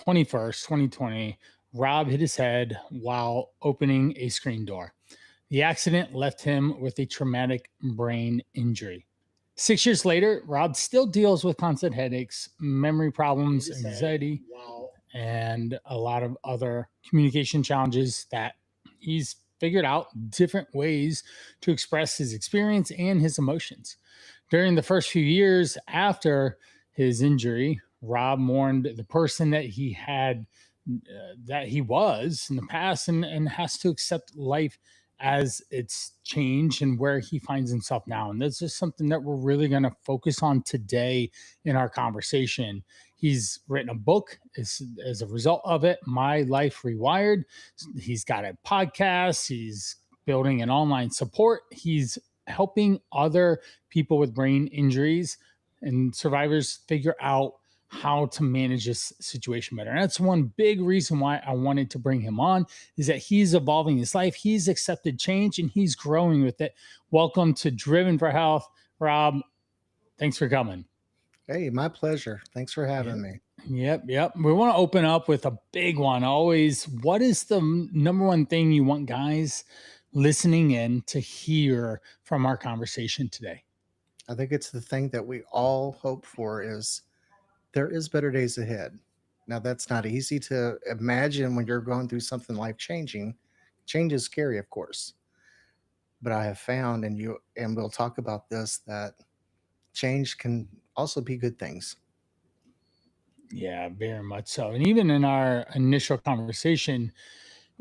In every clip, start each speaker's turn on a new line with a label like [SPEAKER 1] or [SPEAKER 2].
[SPEAKER 1] 21st, 2020, Rob hit his head while opening a screen door. The accident left him with a traumatic brain injury. 6 years later, Rob still deals with constant headaches, memory problems, anxiety, and a lot of other communication challenges that he's figured out different ways to express his experience and his emotions. During the first few years after his injury, Rob mourned the person that he had, that he was in the past, and has to accept life as it's changed and where he finds himself now. And this is something that we're really going to focus on today in our conversation. He's written a book as a result of it, My Life Rewired. He's got a podcast. He's building an online support. He's helping other people with brain injuries and survivors figure out how to manage this situation better. And that's one big reason why I wanted to bring him on, is that he's evolving his life. He's accepted change and he's growing with it. Welcome to Driven for Health, Rob. Thanks for coming.
[SPEAKER 2] Hey, my pleasure. Thanks for having
[SPEAKER 1] Yep.
[SPEAKER 2] me.
[SPEAKER 1] Yep. We want to open up with a big one. Always, what is the number one thing you want guys listening in to hear from our conversation today?
[SPEAKER 2] I think it's the thing that we all hope for is there is better days ahead. Now that's not easy to imagine when you're going through something life changing. Change is scary, of course. But I have found and we'll talk about this that change can also be good things.
[SPEAKER 1] Yeah, very much so. And even in our initial conversation,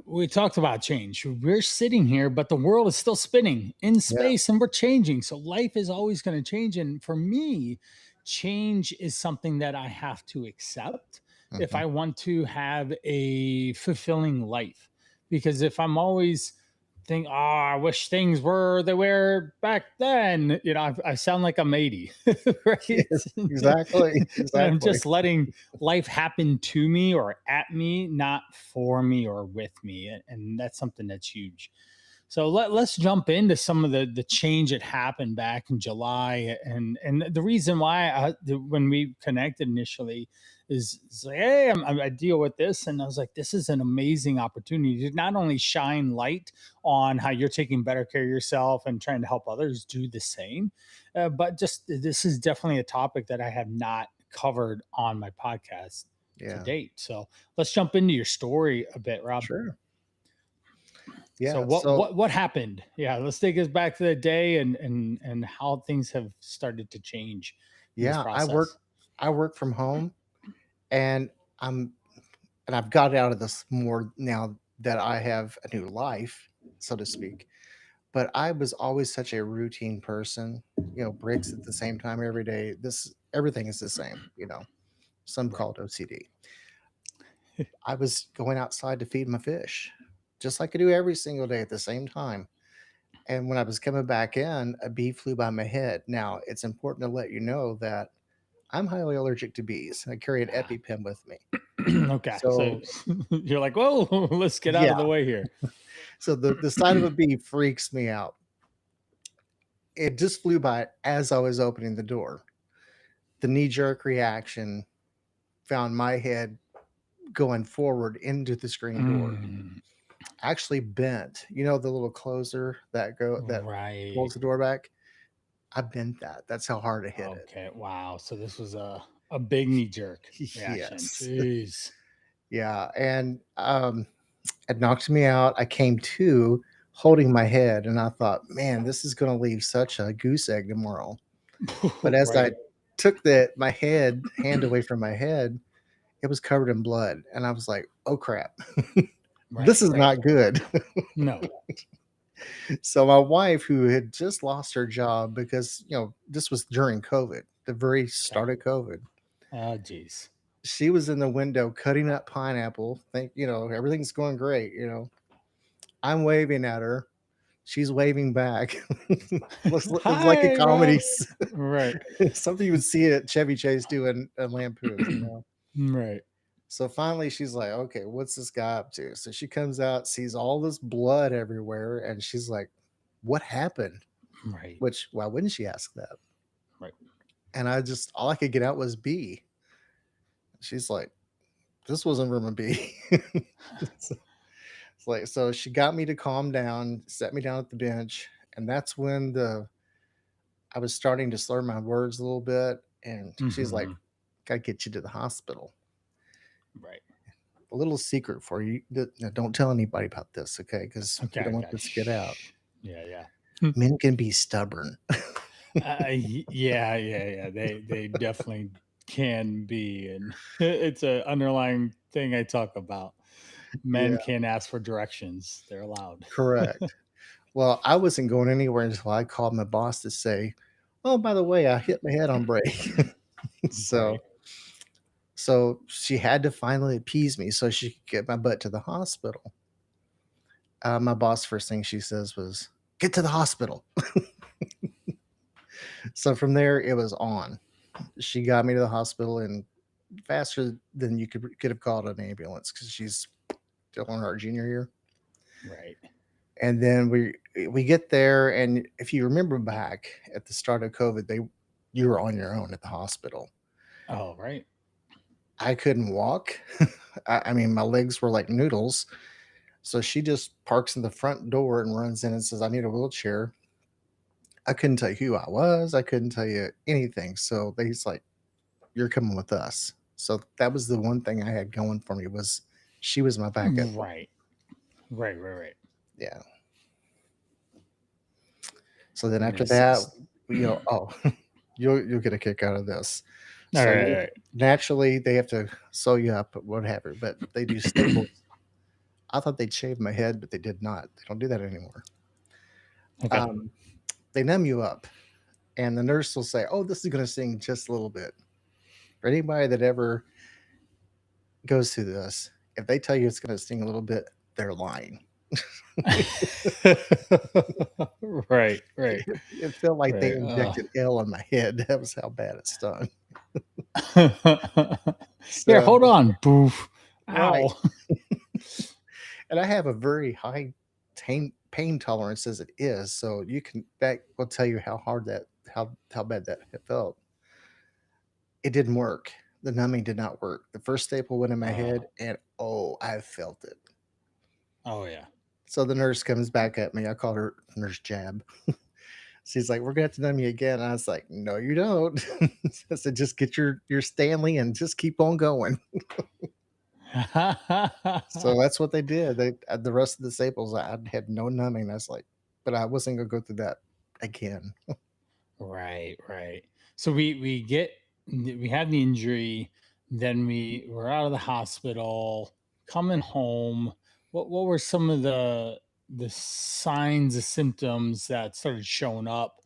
[SPEAKER 1] we talked about change. We're sitting here, but the world is still spinning in
[SPEAKER 2] Yeah.
[SPEAKER 1] space and we're changing. So life is always going to change. And for me, change is something that I have to accept if
[SPEAKER 2] Hmm.
[SPEAKER 1] I want to have a fulfilling life. Because if I'm always think, oh, I wish things were they were back then, I sound like I'm 80, right?
[SPEAKER 2] Yes, exactly.
[SPEAKER 1] And I'm
[SPEAKER 2] Exactly.
[SPEAKER 1] just letting life happen to me or at me, not for me or with me. And that's something that's huge. So let's jump into some of the change that happened back in July, and the reason why when we connected initially is like, hey, I deal with this, and I was like, this is an amazing opportunity to not only shine light on how you're taking better care of yourself and trying to help others do the same, but just this is definitely a topic that I have not covered on my podcast to
[SPEAKER 2] Yeah.
[SPEAKER 1] date. So let's jump into your story a bit, Rob.
[SPEAKER 2] Sure.
[SPEAKER 1] So
[SPEAKER 2] Yeah.
[SPEAKER 1] what
[SPEAKER 2] So
[SPEAKER 1] what what happened? Yeah, let's take us back to the day and how things have started to change in this
[SPEAKER 2] yeah,
[SPEAKER 1] process.
[SPEAKER 2] I work from home and I'm and I've got out of this more now that I have a new life, so to speak. But I was always such a routine person, breaks at the same time every day. This everything is the same. Some
[SPEAKER 1] Right.
[SPEAKER 2] call it OCD. I was going outside to feed my fish, just like I do every single day at the same time. And when I was coming back in, a bee flew by my head. Now, it's important to let you know that I'm highly allergic to bees. I carry an EpiPen with me.
[SPEAKER 1] Okay. So
[SPEAKER 2] So,
[SPEAKER 1] you're like, whoa, let's get out
[SPEAKER 2] yeah.
[SPEAKER 1] of the way here.
[SPEAKER 2] So the sight of a bee freaks me out. It just flew by as I was opening the door. The knee jerk reaction found my head going forward into the screen door.
[SPEAKER 1] Mm,
[SPEAKER 2] Actually bent. The little closer that
[SPEAKER 1] right.
[SPEAKER 2] pulls the door back? I bent that. That's how hard I hit it.
[SPEAKER 1] Okay. Wow. So this was a big knee jerk reaction.
[SPEAKER 2] Yes.
[SPEAKER 1] Jeez.
[SPEAKER 2] Yeah, and, it knocked me out. I came to holding my head, and I thought, "Man, this is gonna leave such a goose egg tomorrow." But as I
[SPEAKER 1] Right.
[SPEAKER 2] took my hand away from my head, it was covered in blood, and I was like, "Oh, crap. This
[SPEAKER 1] Right.
[SPEAKER 2] is
[SPEAKER 1] Right.
[SPEAKER 2] not good."
[SPEAKER 1] No.
[SPEAKER 2] So my wife, who had just lost her job because, this was during COVID, the very
[SPEAKER 1] Okay.
[SPEAKER 2] start of COVID,
[SPEAKER 1] Oh, geez.
[SPEAKER 2] she was in the window cutting up pineapple, everything's going great. I'm waving at her. She's waving back. It was like a
[SPEAKER 1] Hi,
[SPEAKER 2] comedy,
[SPEAKER 1] Rob. Right.
[SPEAKER 2] something you would see at Chevy Chase doing lampoons.
[SPEAKER 1] Right.
[SPEAKER 2] So finally, she's like, "Okay, what's this guy up to?" So she comes out, sees all this blood everywhere, and she's like, "What happened?"
[SPEAKER 1] Right.
[SPEAKER 2] Which, why wouldn't she ask that?
[SPEAKER 1] Right.
[SPEAKER 2] And all I could get out was B. She's like, This wasn't room B. So it's like, so she got me to calm down, set me down at the bench, and that's when the I was starting to slur my words a little bit, and she's like,
[SPEAKER 1] Hmm.
[SPEAKER 2] "Gotta get you to the hospital."
[SPEAKER 1] Right.
[SPEAKER 2] A little secret for you, don't tell anybody about this, okay? Because we
[SPEAKER 1] Okay.
[SPEAKER 2] don't want
[SPEAKER 1] Okay.
[SPEAKER 2] this to get out.
[SPEAKER 1] Shh. Yeah. Yeah.
[SPEAKER 2] Men can be stubborn.
[SPEAKER 1] Yeah, yeah, yeah. They definitely can be, and it's a underlying thing I talk about. Men
[SPEAKER 2] Yeah,
[SPEAKER 1] can ask for directions; they're allowed.
[SPEAKER 2] correct. Well, I wasn't going anywhere until I called my boss to say, "Oh, by the way, I hit my head on break." So
[SPEAKER 1] Right.
[SPEAKER 2] so she had to finally appease me so she could get my butt to the hospital. My boss, first thing she says was, "Get to the hospital." So from there, it was on. She got me to the hospital and faster than you could have called an ambulance because she's still in her junior year.
[SPEAKER 1] Right.
[SPEAKER 2] And then we get there, and if you remember back at the start of COVID, they you were on your own at the hospital.
[SPEAKER 1] Oh, right.
[SPEAKER 2] I couldn't walk. I mean, my legs were like noodles. So she just parks in the front door and runs in and says, "I need a wheelchair." I couldn't tell you who I was. I couldn't tell you anything. So they's like, "You're coming with us." So that was the one thing I had going for me was she was my backup.
[SPEAKER 1] Right. Right. Right. Right.
[SPEAKER 2] Yeah. So then
[SPEAKER 1] And
[SPEAKER 2] after
[SPEAKER 1] it's
[SPEAKER 2] that,
[SPEAKER 1] just,
[SPEAKER 2] oh, you'll get a kick out of this.
[SPEAKER 1] all
[SPEAKER 2] So
[SPEAKER 1] right. All right.
[SPEAKER 2] naturally they have to sew you up, whatever, but they do staples. I thought they'd shave my head, but they did not. They don't do that anymore.
[SPEAKER 1] Okay.
[SPEAKER 2] Um, they numb you up, and the nurse will say, "Oh, this is going to sting just a little bit." For anybody that ever goes through this, if they tell you it's going to sting a little bit, they're lying.
[SPEAKER 1] Right. Right.
[SPEAKER 2] It felt like they
[SPEAKER 1] Right.
[SPEAKER 2] injected hell on my head. That was how bad it stung.
[SPEAKER 1] Here,
[SPEAKER 2] So,
[SPEAKER 1] hold on. Boof.
[SPEAKER 2] right.
[SPEAKER 1] Ow.
[SPEAKER 2] And I have a very high pain tolerance as it is. So that will tell you how hard how bad that it felt. It didn't work. The numbing did not work. The first staple went in my
[SPEAKER 1] Uh,
[SPEAKER 2] head, and oh, I felt it.
[SPEAKER 1] oh yeah.
[SPEAKER 2] So the nurse comes back at me. I called her Nurse Jab. She's like, "We're gonna have to numb you again." And I was like, "No, you don't." I said, "Just get your Stanley and just keep on going." So that's what they did. They the rest of the staples, I had no numbing. I was like, but I wasn't gonna go through that again.
[SPEAKER 1] Right, right. So we had the injury, then we were out of the hospital, coming home. What were some of the signs, the symptoms that started showing up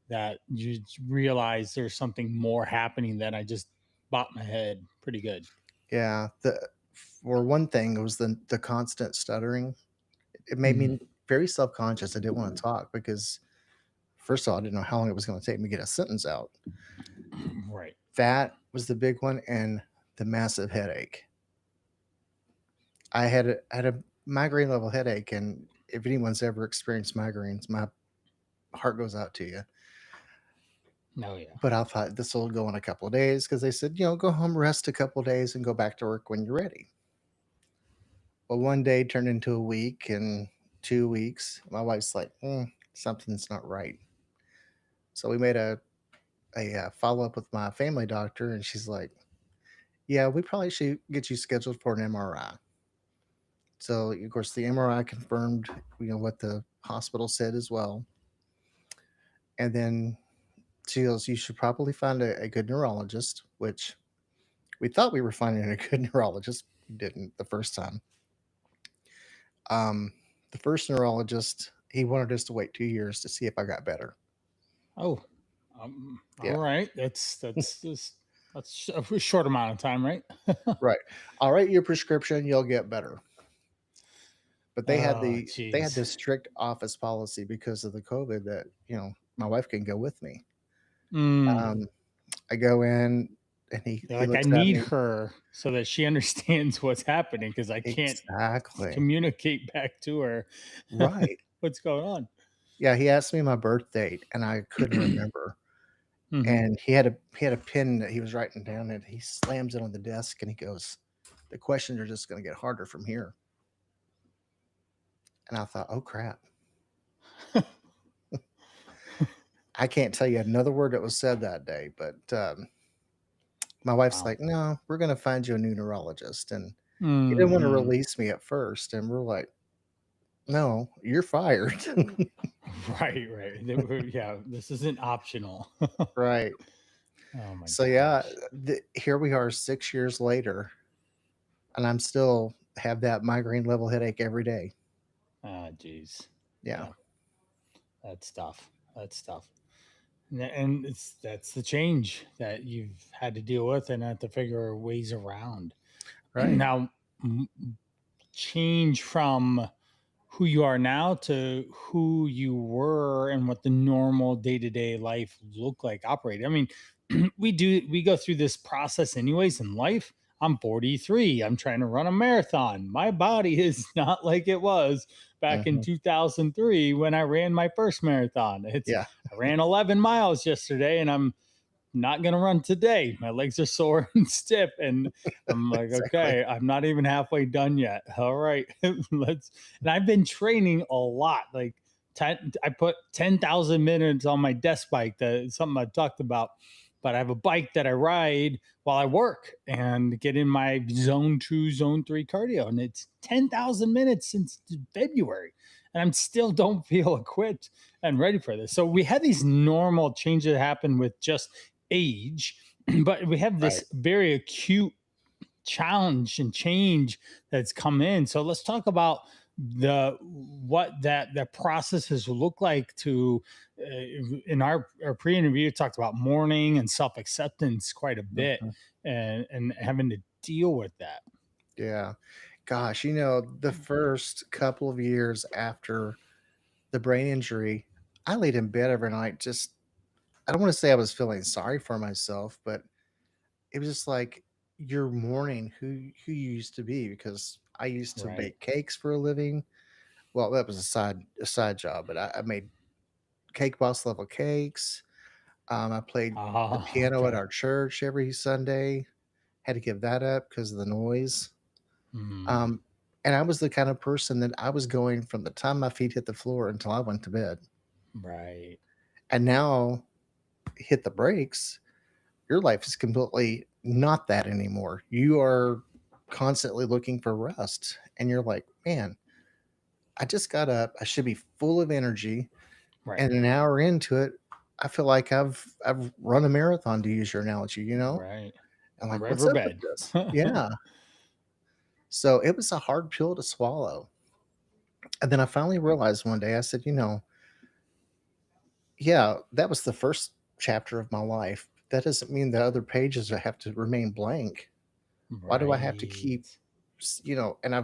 [SPEAKER 1] that you realized there's something more happening than I just bopped my head pretty good?
[SPEAKER 2] Yeah, for one thing, it was the constant stuttering. It made
[SPEAKER 1] Mhm.
[SPEAKER 2] me very self-conscious. I didn't wanna talk because, first of all, I didn't know how long it was gonna take me to get a sentence out.
[SPEAKER 1] Right.
[SPEAKER 2] That was the big one, and the massive headache. I had a migraine level headache, and if anyone's ever experienced migraines, my heart goes out to you.
[SPEAKER 1] Oh yeah.
[SPEAKER 2] But I thought this will go in a couple of days because they said, go home, rest a couple of days, and go back to work when you're ready. Well, one day turned into a week and 2 weeks. My wife's like, something's not right. So we made a follow up with my family doctor, and she's like, yeah, we probably should get you scheduled for an MRI. So, of course, the MRI confirmed, what the hospital said as well. And then she goes, you should probably find a good neurologist, which we thought we were finding a good neurologist. We didn't the first time. Um, the first neurologist, he wanted us to wait 2 years to see if I got better.
[SPEAKER 1] Oh, all
[SPEAKER 2] Yeah,
[SPEAKER 1] right. That's a short amount of time, right?
[SPEAKER 2] right. I'll write you a prescription, you'll get better. But
[SPEAKER 1] Oh,
[SPEAKER 2] they had
[SPEAKER 1] jeez.
[SPEAKER 2] this strict office policy because of the COVID that, my wife can go with me.
[SPEAKER 1] Mm.
[SPEAKER 2] Um, I go in and
[SPEAKER 1] They're
[SPEAKER 2] he
[SPEAKER 1] like, I
[SPEAKER 2] looks at
[SPEAKER 1] need
[SPEAKER 2] me.
[SPEAKER 1] her so that she understands what's happening because I can't
[SPEAKER 2] Exactly.
[SPEAKER 1] communicate back to her
[SPEAKER 2] Right.
[SPEAKER 1] what's going on.
[SPEAKER 2] Yeah, he asked me my birth date and I couldn't remember.
[SPEAKER 1] Hmm.
[SPEAKER 2] And he had a pen that he was writing down and he slams it on the desk and he goes, The questions are just going to get harder from here. And I thought, oh crap, I can't tell you another word that was said that day. But my wife's
[SPEAKER 1] Wow.
[SPEAKER 2] like, no, we're going to find you a new neurologist. And he didn't want to
[SPEAKER 1] Hmm.
[SPEAKER 2] release me at first. And we're like, no, you're fired.
[SPEAKER 1] Right, right. Yeah, this isn't optional.
[SPEAKER 2] Right.
[SPEAKER 1] Oh my
[SPEAKER 2] So yeah,
[SPEAKER 1] gosh.
[SPEAKER 2] here we are 6 years later, and I'm still have that migraine level headache every day.
[SPEAKER 1] Ah, geez.
[SPEAKER 2] Yeah.
[SPEAKER 1] Yeah, that's tough. That's tough. And that's the change that you've had to deal with and have to figure ways around.
[SPEAKER 2] Right.
[SPEAKER 1] Now, m- change from who you are now to who you were and what the normal day-to-day life looked like operating. I mean, we go through this process anyways in life. I'm 43. I'm trying to run a marathon. My body is not like it was back in
[SPEAKER 2] Mhm.
[SPEAKER 1] 2003 when I ran my first marathon. It's
[SPEAKER 2] Yeah.
[SPEAKER 1] I ran 11 miles yesterday and I'm not going to run today. My legs are sore and stiff. And I'm like,
[SPEAKER 2] Exactly.
[SPEAKER 1] okay, I'm not even halfway done yet. All right, let's. And I've been training a lot. Like, I put 10,000 minutes on my desk bike. That's something I've talked about. But I have a bike that I ride while I work and get in my zone two, zone three cardio. And it's 10,000 minutes since February. And I'm still don't feel equipped and ready for this. So we had these normal changes that happen with just age, but we have
[SPEAKER 2] Right.
[SPEAKER 1] this very acute challenge and change that's come in. So let's talk about the what that processes look like to in our pre-interview talked about mourning and self-acceptance quite a bit
[SPEAKER 2] Mhm.
[SPEAKER 1] and having to deal with that.
[SPEAKER 2] Yeah. Gosh, the first couple of years after the brain injury, I laid in bed every night just I don't wanna say I was feeling sorry for myself, but it was just like you're mourning who you used to be because I used to
[SPEAKER 1] Right.
[SPEAKER 2] bake cakes for a living. Well, that was a side job, but I made cake boss level cakes. I played the
[SPEAKER 1] Ah,
[SPEAKER 2] piano at
[SPEAKER 1] okay.
[SPEAKER 2] our church every Sunday. Had to give that up because of the noise.
[SPEAKER 1] Mm,
[SPEAKER 2] Um, and I was the kind of person that I was going from the time my feet hit the floor until I went to bed.
[SPEAKER 1] right.
[SPEAKER 2] And now hit the brakes, your life is completely not that anymore. You are constantly looking for rest. And you're like, man, I just got up. I should be full of energy.
[SPEAKER 1] Right.
[SPEAKER 2] And an hour into it, I feel like I've run a marathon to use your analogy,
[SPEAKER 1] Right.
[SPEAKER 2] I'm like, what's up with
[SPEAKER 1] Riverbed.
[SPEAKER 2] this? Yeah. So it was a hard pill to swallow. And then I finally realized one day, I said, yeah, that was the first chapter of my life. That doesn't mean the other pages have to remain blank. Why do I have to keep,
[SPEAKER 1] Right.
[SPEAKER 2] and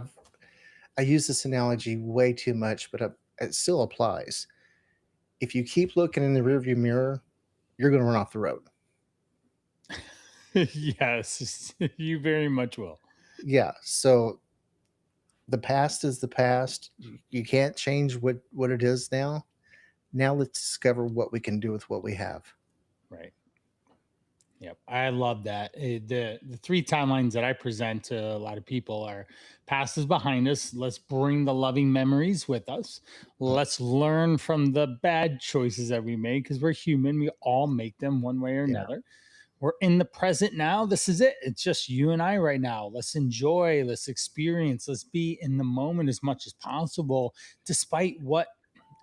[SPEAKER 2] I use this analogy way too much, but it still applies. If you keep looking in the rearview mirror, you're going to run off the road.
[SPEAKER 1] Yes, you very much will.
[SPEAKER 2] Yeah. So the past is the past. You can't change what it is now. Now let's discover what we can do with what we have.
[SPEAKER 1] Right. Yep. I love that. The three timelines that I present to a lot of people are past is behind us. Let's bring the loving memories with us.
[SPEAKER 2] Mm,
[SPEAKER 1] Let's learn from the bad choices that we made because we're human. We all make them one way or
[SPEAKER 2] yeah.
[SPEAKER 1] another. We're in the present now. This is it. It's just you and I right now. Let's enjoy, let's experience, let's be in the moment as much as possible, despite what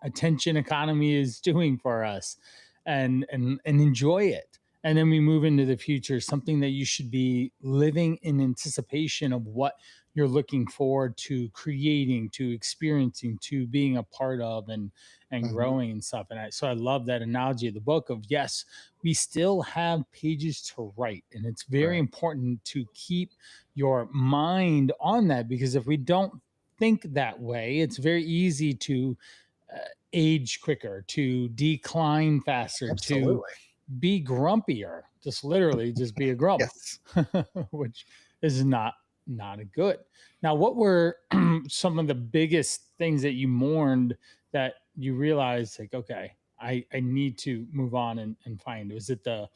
[SPEAKER 1] attention economy is doing for us and enjoy it. And then we move into the future, something that you should be living in anticipation of what you're looking forward to creating, to experiencing, to being a part of and
[SPEAKER 2] Mhm.
[SPEAKER 1] growing and stuff. So I love that analogy of the book of yes, we still have pages to write. And it's very
[SPEAKER 2] Right.
[SPEAKER 1] important to keep your mind on that because if we don't think that way, it's very easy to uh, age quicker, to decline faster, to
[SPEAKER 2] Absolutely.
[SPEAKER 1] be grumpier. Just literally, just be a grump,
[SPEAKER 2] Yes.
[SPEAKER 1] which is not a good. Now, what were some of the biggest things that you mourned that you realized, like, okay, I need to move on and find? Was it the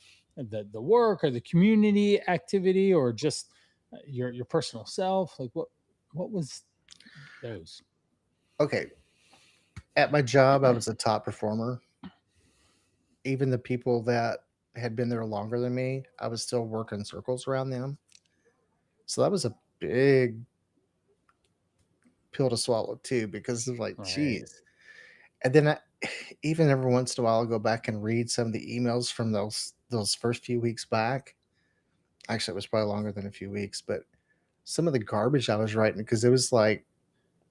[SPEAKER 1] work or the community activity or just your personal self? Like what was those?
[SPEAKER 2] Okay, at my job, I was a top performer. Even the people that had been there longer than me, I was still working circles around them. So that was a big pill to swallow too, because of like,
[SPEAKER 1] Right.
[SPEAKER 2] geez. And then even every once in a while, I'll go back and read some of the emails from those first few weeks back. Actually, it was probably longer than a few weeks, but some of the garbage I was writing, because it was like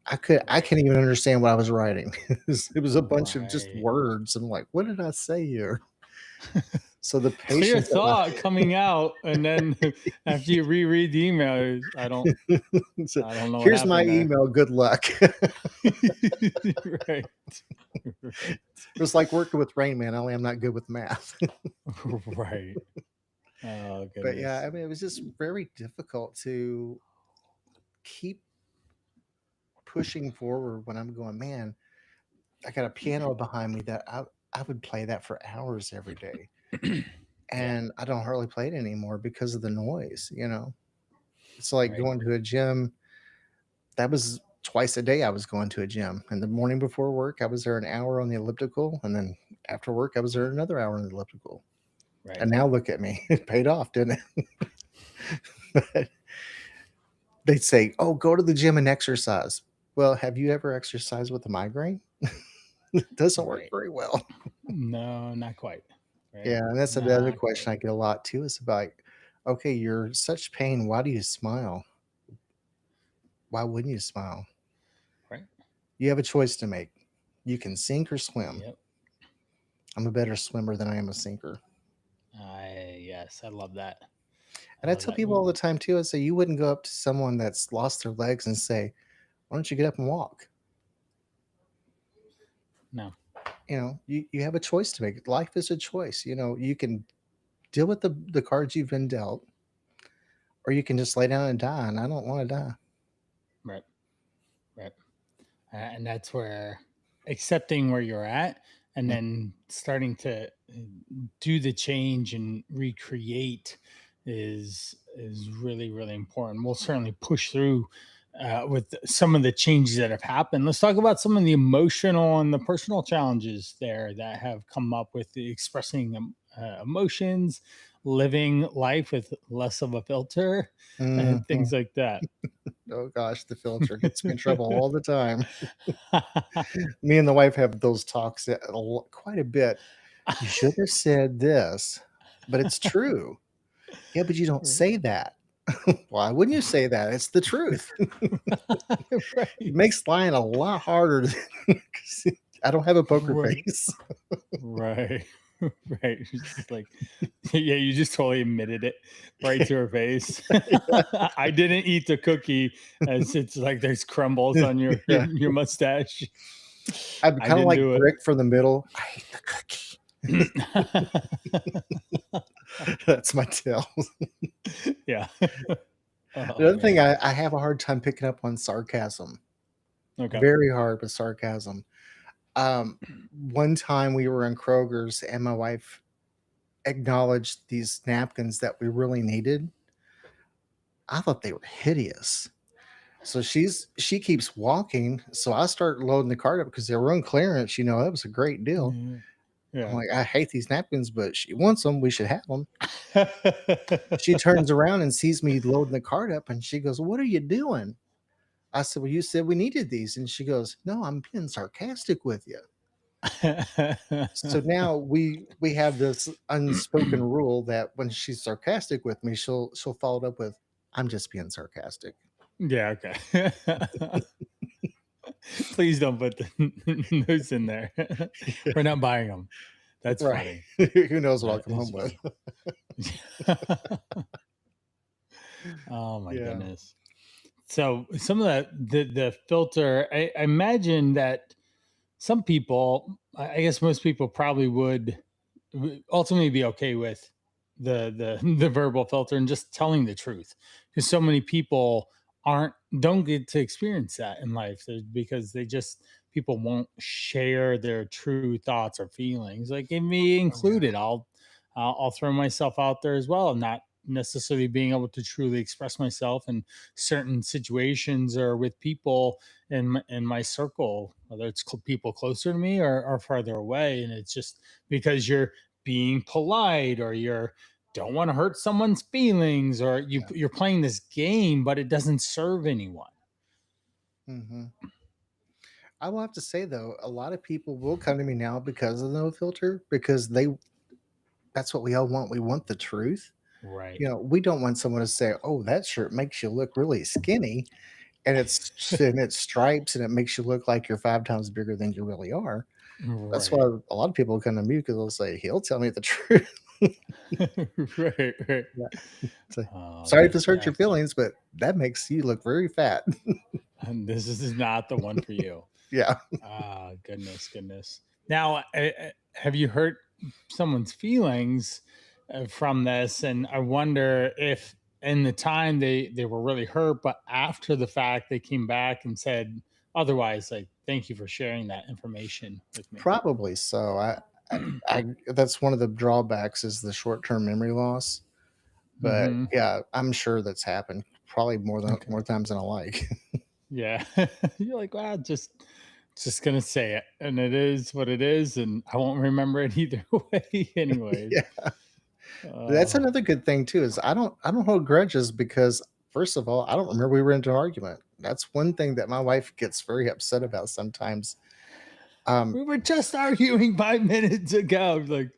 [SPEAKER 2] I
[SPEAKER 1] Right.
[SPEAKER 2] couldn't even understand what I was writing. It was a bunch of just
[SPEAKER 1] Right.
[SPEAKER 2] words. I'm like, what did I say here? So the
[SPEAKER 1] Clear
[SPEAKER 2] patience that
[SPEAKER 1] thought coming out, and then after you reread the email,
[SPEAKER 2] so,
[SPEAKER 1] I don't know what
[SPEAKER 2] here's my
[SPEAKER 1] happened there.
[SPEAKER 2] email. Good luck.
[SPEAKER 1] Right. Right.
[SPEAKER 2] It was like working with Rain Man, only I'm not good with math.
[SPEAKER 1] Right. Oh
[SPEAKER 2] But yeah,
[SPEAKER 1] goodness.
[SPEAKER 2] I mean, it was just very difficult to keep pushing forward when I'm going, man, I got a piano behind me that I would play that for hours every day.
[SPEAKER 1] Yeah.
[SPEAKER 2] And I don't hardly play it anymore because of the noise, you know. It's like
[SPEAKER 1] Right.
[SPEAKER 2] going to a gym. That was twice a day I was going to a gym. In the morning before work, I was there an hour on the elliptical, and then after work, I was there another hour on the elliptical.
[SPEAKER 1] Right.
[SPEAKER 2] And now look at me. It paid off, didn't it? They'd say, "Oh, go to the gym and exercise." Well, have you ever exercised with a migraine? It doesn't work
[SPEAKER 1] Right.
[SPEAKER 2] very well.
[SPEAKER 1] No, not quite. Right.
[SPEAKER 2] Yeah, and that's another
[SPEAKER 1] Not
[SPEAKER 2] question
[SPEAKER 1] quite.
[SPEAKER 2] I get a lot too is about, okay, you're in such pain. Why do you smile? Why wouldn't you smile?
[SPEAKER 1] Right.
[SPEAKER 2] You have a choice to make. You can sink or swim.
[SPEAKER 1] Yep.
[SPEAKER 2] I'm a better swimmer than I am a sinker.
[SPEAKER 1] Yes, I love that. I
[SPEAKER 2] And I
[SPEAKER 1] love
[SPEAKER 2] tell
[SPEAKER 1] that.
[SPEAKER 2] people all the time too, I say, you wouldn't go up to someone that's lost their legs and say, why don't you get up and walk?
[SPEAKER 1] No.
[SPEAKER 2] You have a choice to make. Life is a choice. You can deal with the cards you've been dealt, or you can just lay down and die. And I don't want to die.
[SPEAKER 1] Right. Right. And that's where accepting where you're at and
[SPEAKER 2] Mm.
[SPEAKER 1] then starting to do the change and recreate is really really important. We'll certainly push through with some of the changes that have happened. Let's talk about some of the emotional and the personal challenges there that have come up with the expressing emotions, living life with less of a filter, and
[SPEAKER 2] Mhm.
[SPEAKER 1] things like that.
[SPEAKER 2] Oh gosh, the filter gets me in trouble all the time. Me and the wife have those talks quite a bit. You should have said this, but it's true. Yeah, but you don't say that. Why wouldn't you say that? It's the truth. It
[SPEAKER 1] Right.
[SPEAKER 2] makes lying a lot harder 'cause I don't have a poker
[SPEAKER 1] Right.
[SPEAKER 2] face.
[SPEAKER 1] Right. Right. It's just like, yeah, you just totally admitted it right to her face. I didn't eat the cookie as it's like there's crumbles on your
[SPEAKER 2] Yeah.
[SPEAKER 1] your mustache.
[SPEAKER 2] I'm
[SPEAKER 1] I
[SPEAKER 2] kinda
[SPEAKER 1] didn't
[SPEAKER 2] like
[SPEAKER 1] do
[SPEAKER 2] Brick from the middle. I hate the cookie.
[SPEAKER 1] it.
[SPEAKER 2] That's my tell.
[SPEAKER 1] Yeah. Oh
[SPEAKER 2] Another thing,
[SPEAKER 1] man.
[SPEAKER 2] I have a hard time picking up on sarcasm.
[SPEAKER 1] Okay.
[SPEAKER 2] Very hard with sarcasm. One time we were in Kroger's and my wife acknowledged these napkins that we really needed. I thought they were hideous. So she keeps walking, so I start loading the cart up because they were on clearance, that was a great deal.
[SPEAKER 1] Yeah.
[SPEAKER 2] I'm
[SPEAKER 1] Yeah.
[SPEAKER 2] like, "I hate these napkins, but she wants them. We should have them." She turns around and sees me loading the cart up, and she goes, "What are you doing?" I said, "Well, you said we needed these." And she goes, "No, I'm being sarcastic with you." So now we have this unspoken rule that when she's sarcastic with me, she'll follow it up with, "I'm just being sarcastic."
[SPEAKER 1] Yeah, okay. Please don't put the notes in there. We're not buying them. That's
[SPEAKER 2] Right.
[SPEAKER 1] funny.
[SPEAKER 2] Who knows what I'll
[SPEAKER 1] That
[SPEAKER 2] come
[SPEAKER 1] is
[SPEAKER 2] home with.
[SPEAKER 1] funny. Oh my
[SPEAKER 2] Yeah.
[SPEAKER 1] goodness. So some of the filter, I imagine that some people, I guess most people probably would ultimately be okay with the the verbal filter and just telling the truth, because so many people aren't don't get to experience that in life. Because they just people won't share their true thoughts or feelings, like in me
[SPEAKER 2] Oh, yeah.
[SPEAKER 1] included. I'll throw myself out there as well, not necessarily being able to truly express myself in certain situations or with people in my circle, whether it's people closer to me or farther away. And it's just because you're being polite, or you're don't want to hurt someone's feelings, or
[SPEAKER 2] Yeah.
[SPEAKER 1] you're playing this game, but it doesn't serve anyone.
[SPEAKER 2] Hmm. I will have to say though, a lot of people will come to me now because of the no filter, because that's what we all want. We want the truth.
[SPEAKER 1] Right.
[SPEAKER 2] You know, we don't want someone to say, "Oh, that shirt makes you look really skinny," and it's stripes and it makes you look like you're 5 times bigger than you really are. That's why
[SPEAKER 1] Right.
[SPEAKER 2] a lot of people come to me because they'll say, "He'll tell me the truth."
[SPEAKER 1] Right. Right.
[SPEAKER 2] Yeah. Say,
[SPEAKER 1] Oh,
[SPEAKER 2] "Sorry if this hurt your
[SPEAKER 1] that's
[SPEAKER 2] feelings, but that makes you look very fat."
[SPEAKER 1] and this is not the one for you.
[SPEAKER 2] Yeah.
[SPEAKER 1] Ah, goodness, goodness. Now, have you hurt someone's feelings from this? And I wonder if, in the time, they were really hurt, but after the fact, they came back and said otherwise. Like, thank you for sharing that information with me.
[SPEAKER 2] Probably so. I that's one of the drawbacks is the short-term memory loss. But
[SPEAKER 1] Hmm.
[SPEAKER 2] yeah, I'm sure that's happened probably
[SPEAKER 1] Okay.
[SPEAKER 2] more times than I like.
[SPEAKER 1] Yeah. You're like, wow, just gonna say it, and it is what it is, and I won't remember it either way, anyways.
[SPEAKER 2] Yeah. That's
[SPEAKER 1] Oh.
[SPEAKER 2] another good thing too, is I don't hold grudges because first of all, I don't remember we were into an argument. That's one thing that my wife gets very upset about sometimes. Um,
[SPEAKER 1] We were just arguing 5 minutes ago. Like,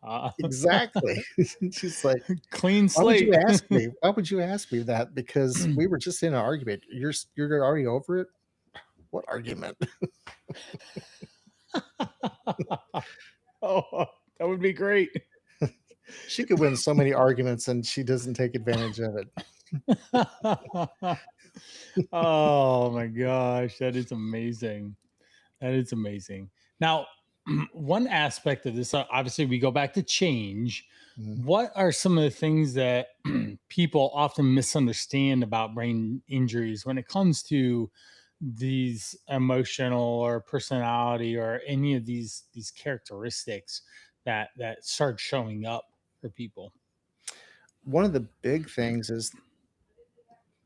[SPEAKER 1] uh,
[SPEAKER 2] exactly. She's like,
[SPEAKER 1] clean
[SPEAKER 2] "Why would you
[SPEAKER 1] slate.
[SPEAKER 2] ask me? Why would you ask me that? Because we were just in an argument. You're already over it? What argument?"
[SPEAKER 1] Oh, that would be great.
[SPEAKER 2] She could win so many arguments and she doesn't take advantage of it.
[SPEAKER 1] Oh my gosh, that is amazing. That is amazing. Now, one aspect of this, obviously, we go back to change.
[SPEAKER 2] Mhm.
[SPEAKER 1] What are some of the things that people often misunderstand about brain injuries when it comes to these emotional or personality or any of these characteristics that start showing up for people?
[SPEAKER 2] One of the big things is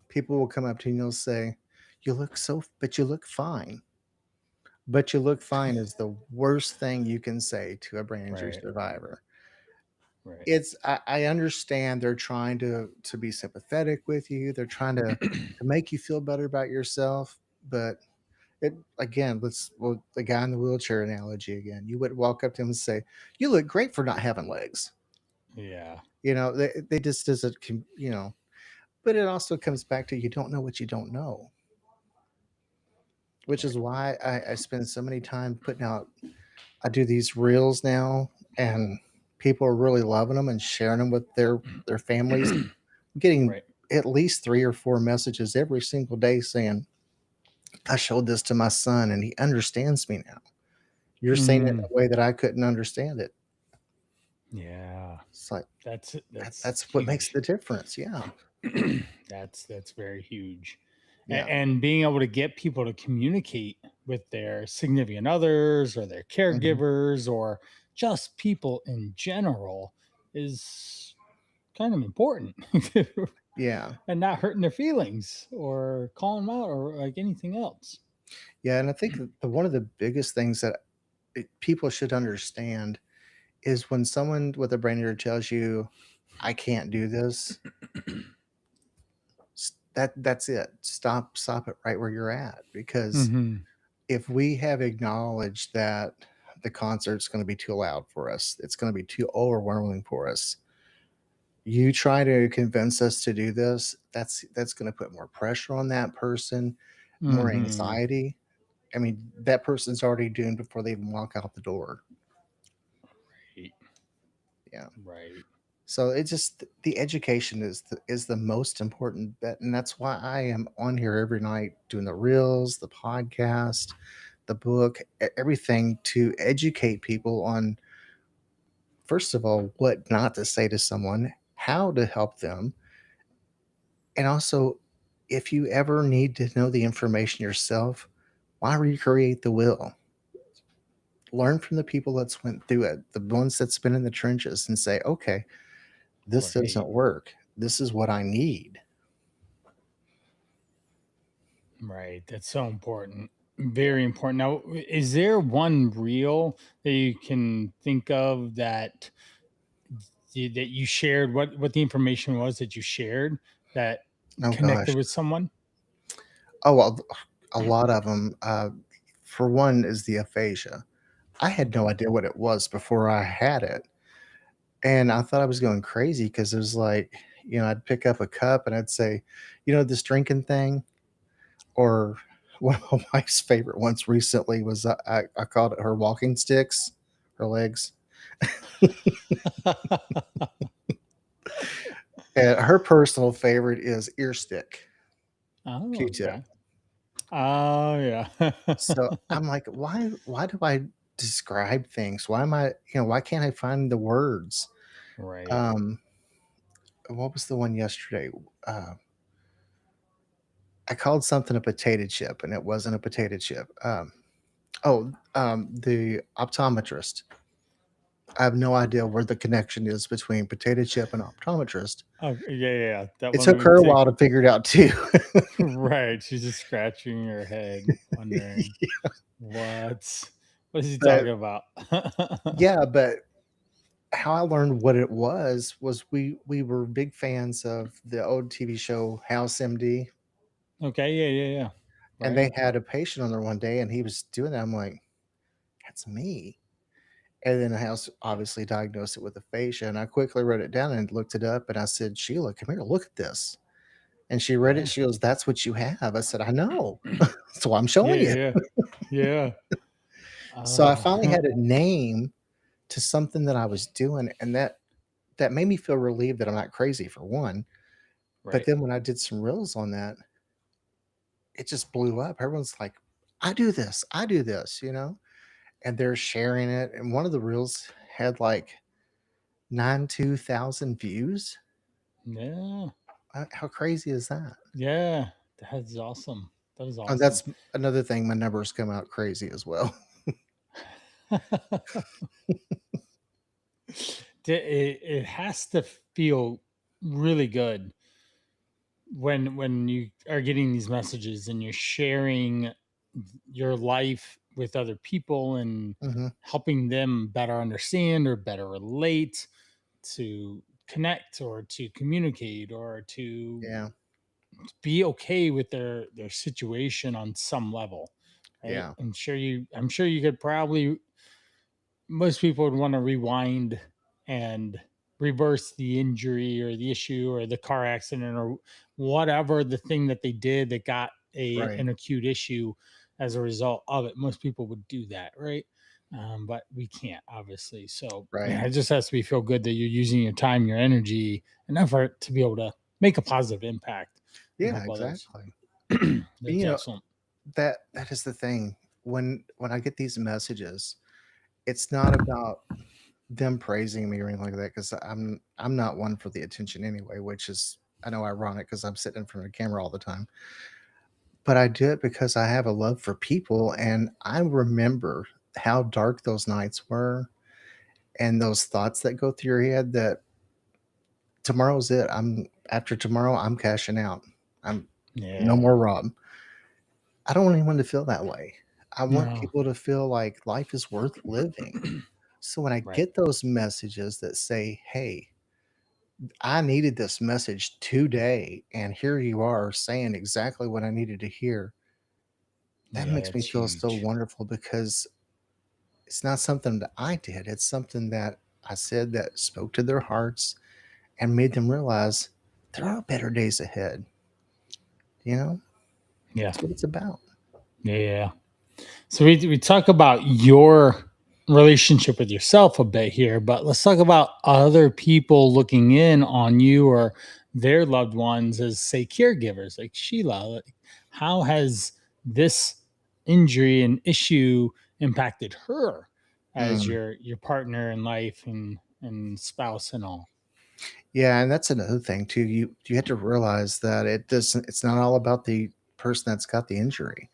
[SPEAKER 2] people will come up to you and they'll say, "You look so but you look fine." But you look fine is the worst thing you can say to a brain injury
[SPEAKER 1] Right,
[SPEAKER 2] survivor.
[SPEAKER 1] right.
[SPEAKER 2] I understand they're trying to be sympathetic with you. They're trying to make you feel better about yourself, but it again, the guy in the wheelchair analogy again. You would walk up to him and say, "You look great for not having legs."
[SPEAKER 1] Yeah,
[SPEAKER 2] You know, they just doesn't, but it also comes back to you don't know what you don't know, which is
[SPEAKER 1] right.
[SPEAKER 2] why I spend so many time putting out. I do these reels now, and people are really loving them and sharing them with their families. I'm getting
[SPEAKER 1] Right.
[SPEAKER 2] at least 3 or 4 messages every single day saying, "I showed this to my son and he understands me now. You're saying it in
[SPEAKER 1] Mm,
[SPEAKER 2] a way that I couldn't understand it."
[SPEAKER 1] yeah.
[SPEAKER 2] It's like,
[SPEAKER 1] That's
[SPEAKER 2] that's what makes
[SPEAKER 1] huge.
[SPEAKER 2] the difference, yeah.
[SPEAKER 1] That's very huge.
[SPEAKER 2] Yeah.
[SPEAKER 1] And being able to get people to communicate with their significant others or their
[SPEAKER 2] Mhm.
[SPEAKER 1] caregivers or just people in general is kind of important.
[SPEAKER 2] Yeah.
[SPEAKER 1] And not hurting their feelings or calling them out or like anything else.
[SPEAKER 2] Yeah, and I think that the one of the biggest things that people should understand is when someone with a brain injury tells you, "I can't do this," that's it. Stop it right where you're at, because
[SPEAKER 1] Hmm.
[SPEAKER 2] if we have acknowledged that the concert's going to be too loud for us, it's going to be too overwhelming for us. You try to convince us to do this, that's going to put more pressure on that person, more
[SPEAKER 1] Hmm.
[SPEAKER 2] anxiety. I mean, that person's already doomed before they even walk out the door.
[SPEAKER 1] Right.
[SPEAKER 2] Yeah.
[SPEAKER 1] Right.
[SPEAKER 2] So it's just the education is the most important bit, and that's why I am on here every night doing the reels, the podcast, the book, everything to educate people on, first of all, what not to say to someone, how to help them, and also if you ever need to know the information yourself, why recreate the will? Learn from the people that's went through it, the ones that's been in the trenches, and say, okay, This
[SPEAKER 1] Right.
[SPEAKER 2] doesn't work. This is what I need.
[SPEAKER 1] Right. That's so important. Very important. Now, is there one reel that you can think of that that you shared? What the information was that you shared that
[SPEAKER 2] Oh
[SPEAKER 1] connected
[SPEAKER 2] gosh.
[SPEAKER 1] with someone?
[SPEAKER 2] Oh, well, a lot of them. For one, is the aphasia. I had
[SPEAKER 1] Okay.
[SPEAKER 2] no idea what it was before I had it, and I thought I was going crazy because it was like, I'd pick up a cup and I'd say, this drinking thing, or one of my wife's favorite ones recently was I called it her walking sticks, her legs, and her personal favorite is ear stick,
[SPEAKER 1] Oh,
[SPEAKER 2] Q-tip.
[SPEAKER 1] okay. Oh, yeah.
[SPEAKER 2] So I'm like, why do I describe things? Why am why can't I find the words?
[SPEAKER 1] Right.
[SPEAKER 2] Um, what was the one yesterday? Uh, I called something a potato chip, and it wasn't a potato chip. The optometrist. I have no idea where the connection is between potato chip and optometrist.
[SPEAKER 1] Oh, yeah, yeah, yeah. That
[SPEAKER 2] It
[SPEAKER 1] one
[SPEAKER 2] took
[SPEAKER 1] we
[SPEAKER 2] her a
[SPEAKER 1] took.
[SPEAKER 2] while to figure it out too.
[SPEAKER 1] Right. She's just scratching her head, wondering what is he
[SPEAKER 2] But
[SPEAKER 1] talking about?
[SPEAKER 2] yeah, but how I learned what it was we were big fans of the old TV show House MD,
[SPEAKER 1] Okay. Yeah, yeah, yeah.
[SPEAKER 2] and
[SPEAKER 1] Right.
[SPEAKER 2] they had a patient on there one day, and he was doing that. I'm like, that's me. And then the house obviously diagnosed it with aphasia, and I quickly wrote it down and looked it up, and I said, Sheila, come here, look at this. And she read it.
[SPEAKER 1] Yeah.
[SPEAKER 2] She goes, "That's what you have." I said, "I know." So I'm
[SPEAKER 1] Yeah,
[SPEAKER 2] showing you.
[SPEAKER 1] yeah, yeah.
[SPEAKER 2] So I
[SPEAKER 1] Oh,
[SPEAKER 2] finally had a name to something that I was doing, and that made me feel relieved that I'm not crazy for one. But
[SPEAKER 1] right.
[SPEAKER 2] then when I did some reels on that, it just blew up. Everyone's like, "I do this. I do this," and they're sharing it. And one of the reels had like 92,000 views.
[SPEAKER 1] Yeah.
[SPEAKER 2] How crazy is that?
[SPEAKER 1] Yeah. That is awesome. That is
[SPEAKER 2] And
[SPEAKER 1] awesome.
[SPEAKER 2] that's another thing. My numbers come out crazy as well.
[SPEAKER 1] It has to feel really good when you are getting these messages and you're sharing your life with other people and
[SPEAKER 2] Hmm.
[SPEAKER 1] helping them better understand or better relate, to connect or to communicate or to
[SPEAKER 2] Yeah.
[SPEAKER 1] be okay with their situation on some level, right?
[SPEAKER 2] Yeah.
[SPEAKER 1] I'm sure you could probably, most people would want to rewind and reverse the injury or the issue or the car accident or whatever the thing that they did that got
[SPEAKER 2] Right.
[SPEAKER 1] an acute issue as a result of it. Most people would do that, right? But we can't, obviously. So
[SPEAKER 2] Right.
[SPEAKER 1] man, it just has to be feel good that you're using your time, your energy, and effort to be able to make a positive impact and
[SPEAKER 2] Yeah,
[SPEAKER 1] help others.
[SPEAKER 2] exactly. And,
[SPEAKER 1] That's excellent.
[SPEAKER 2] that is the thing. When I get these messages, it's not about them praising me or anything like that because I'm not one for the attention anyway, which is I know ironic because I'm sitting in front of a camera all the time. But I do it because I have a love for people, and I remember how dark those nights were and those thoughts that go through your head that tomorrow's it. I'm After tomorrow, I'm cashing out. I'm no
[SPEAKER 1] Yeah.
[SPEAKER 2] more Rob. I don't want anyone to feel that way. I want
[SPEAKER 1] No.
[SPEAKER 2] people to feel like life is worth living. So when I
[SPEAKER 1] Right.
[SPEAKER 2] get those messages that say, "Hey, I needed this message today, and here you are saying exactly what I needed to hear," that
[SPEAKER 1] Yeah,
[SPEAKER 2] makes me
[SPEAKER 1] that's
[SPEAKER 2] feel so
[SPEAKER 1] huge.
[SPEAKER 2] wonderful because it's not something that I did. It's something that I said that spoke to their hearts and made them realize there are better days ahead. You know,
[SPEAKER 1] Yeah.
[SPEAKER 2] that's what it's about.
[SPEAKER 1] Yeah. So we talk about your relationship with yourself a bit here, but let's talk about other people looking in on you or their loved ones as, say, caregivers, like Sheila. Like, how has this injury and issue impacted her as
[SPEAKER 2] Mm.
[SPEAKER 1] your partner in life and spouse and all?
[SPEAKER 2] Yeah, and that's another thing too. You have to realize that it's not all about the person that's got the injury.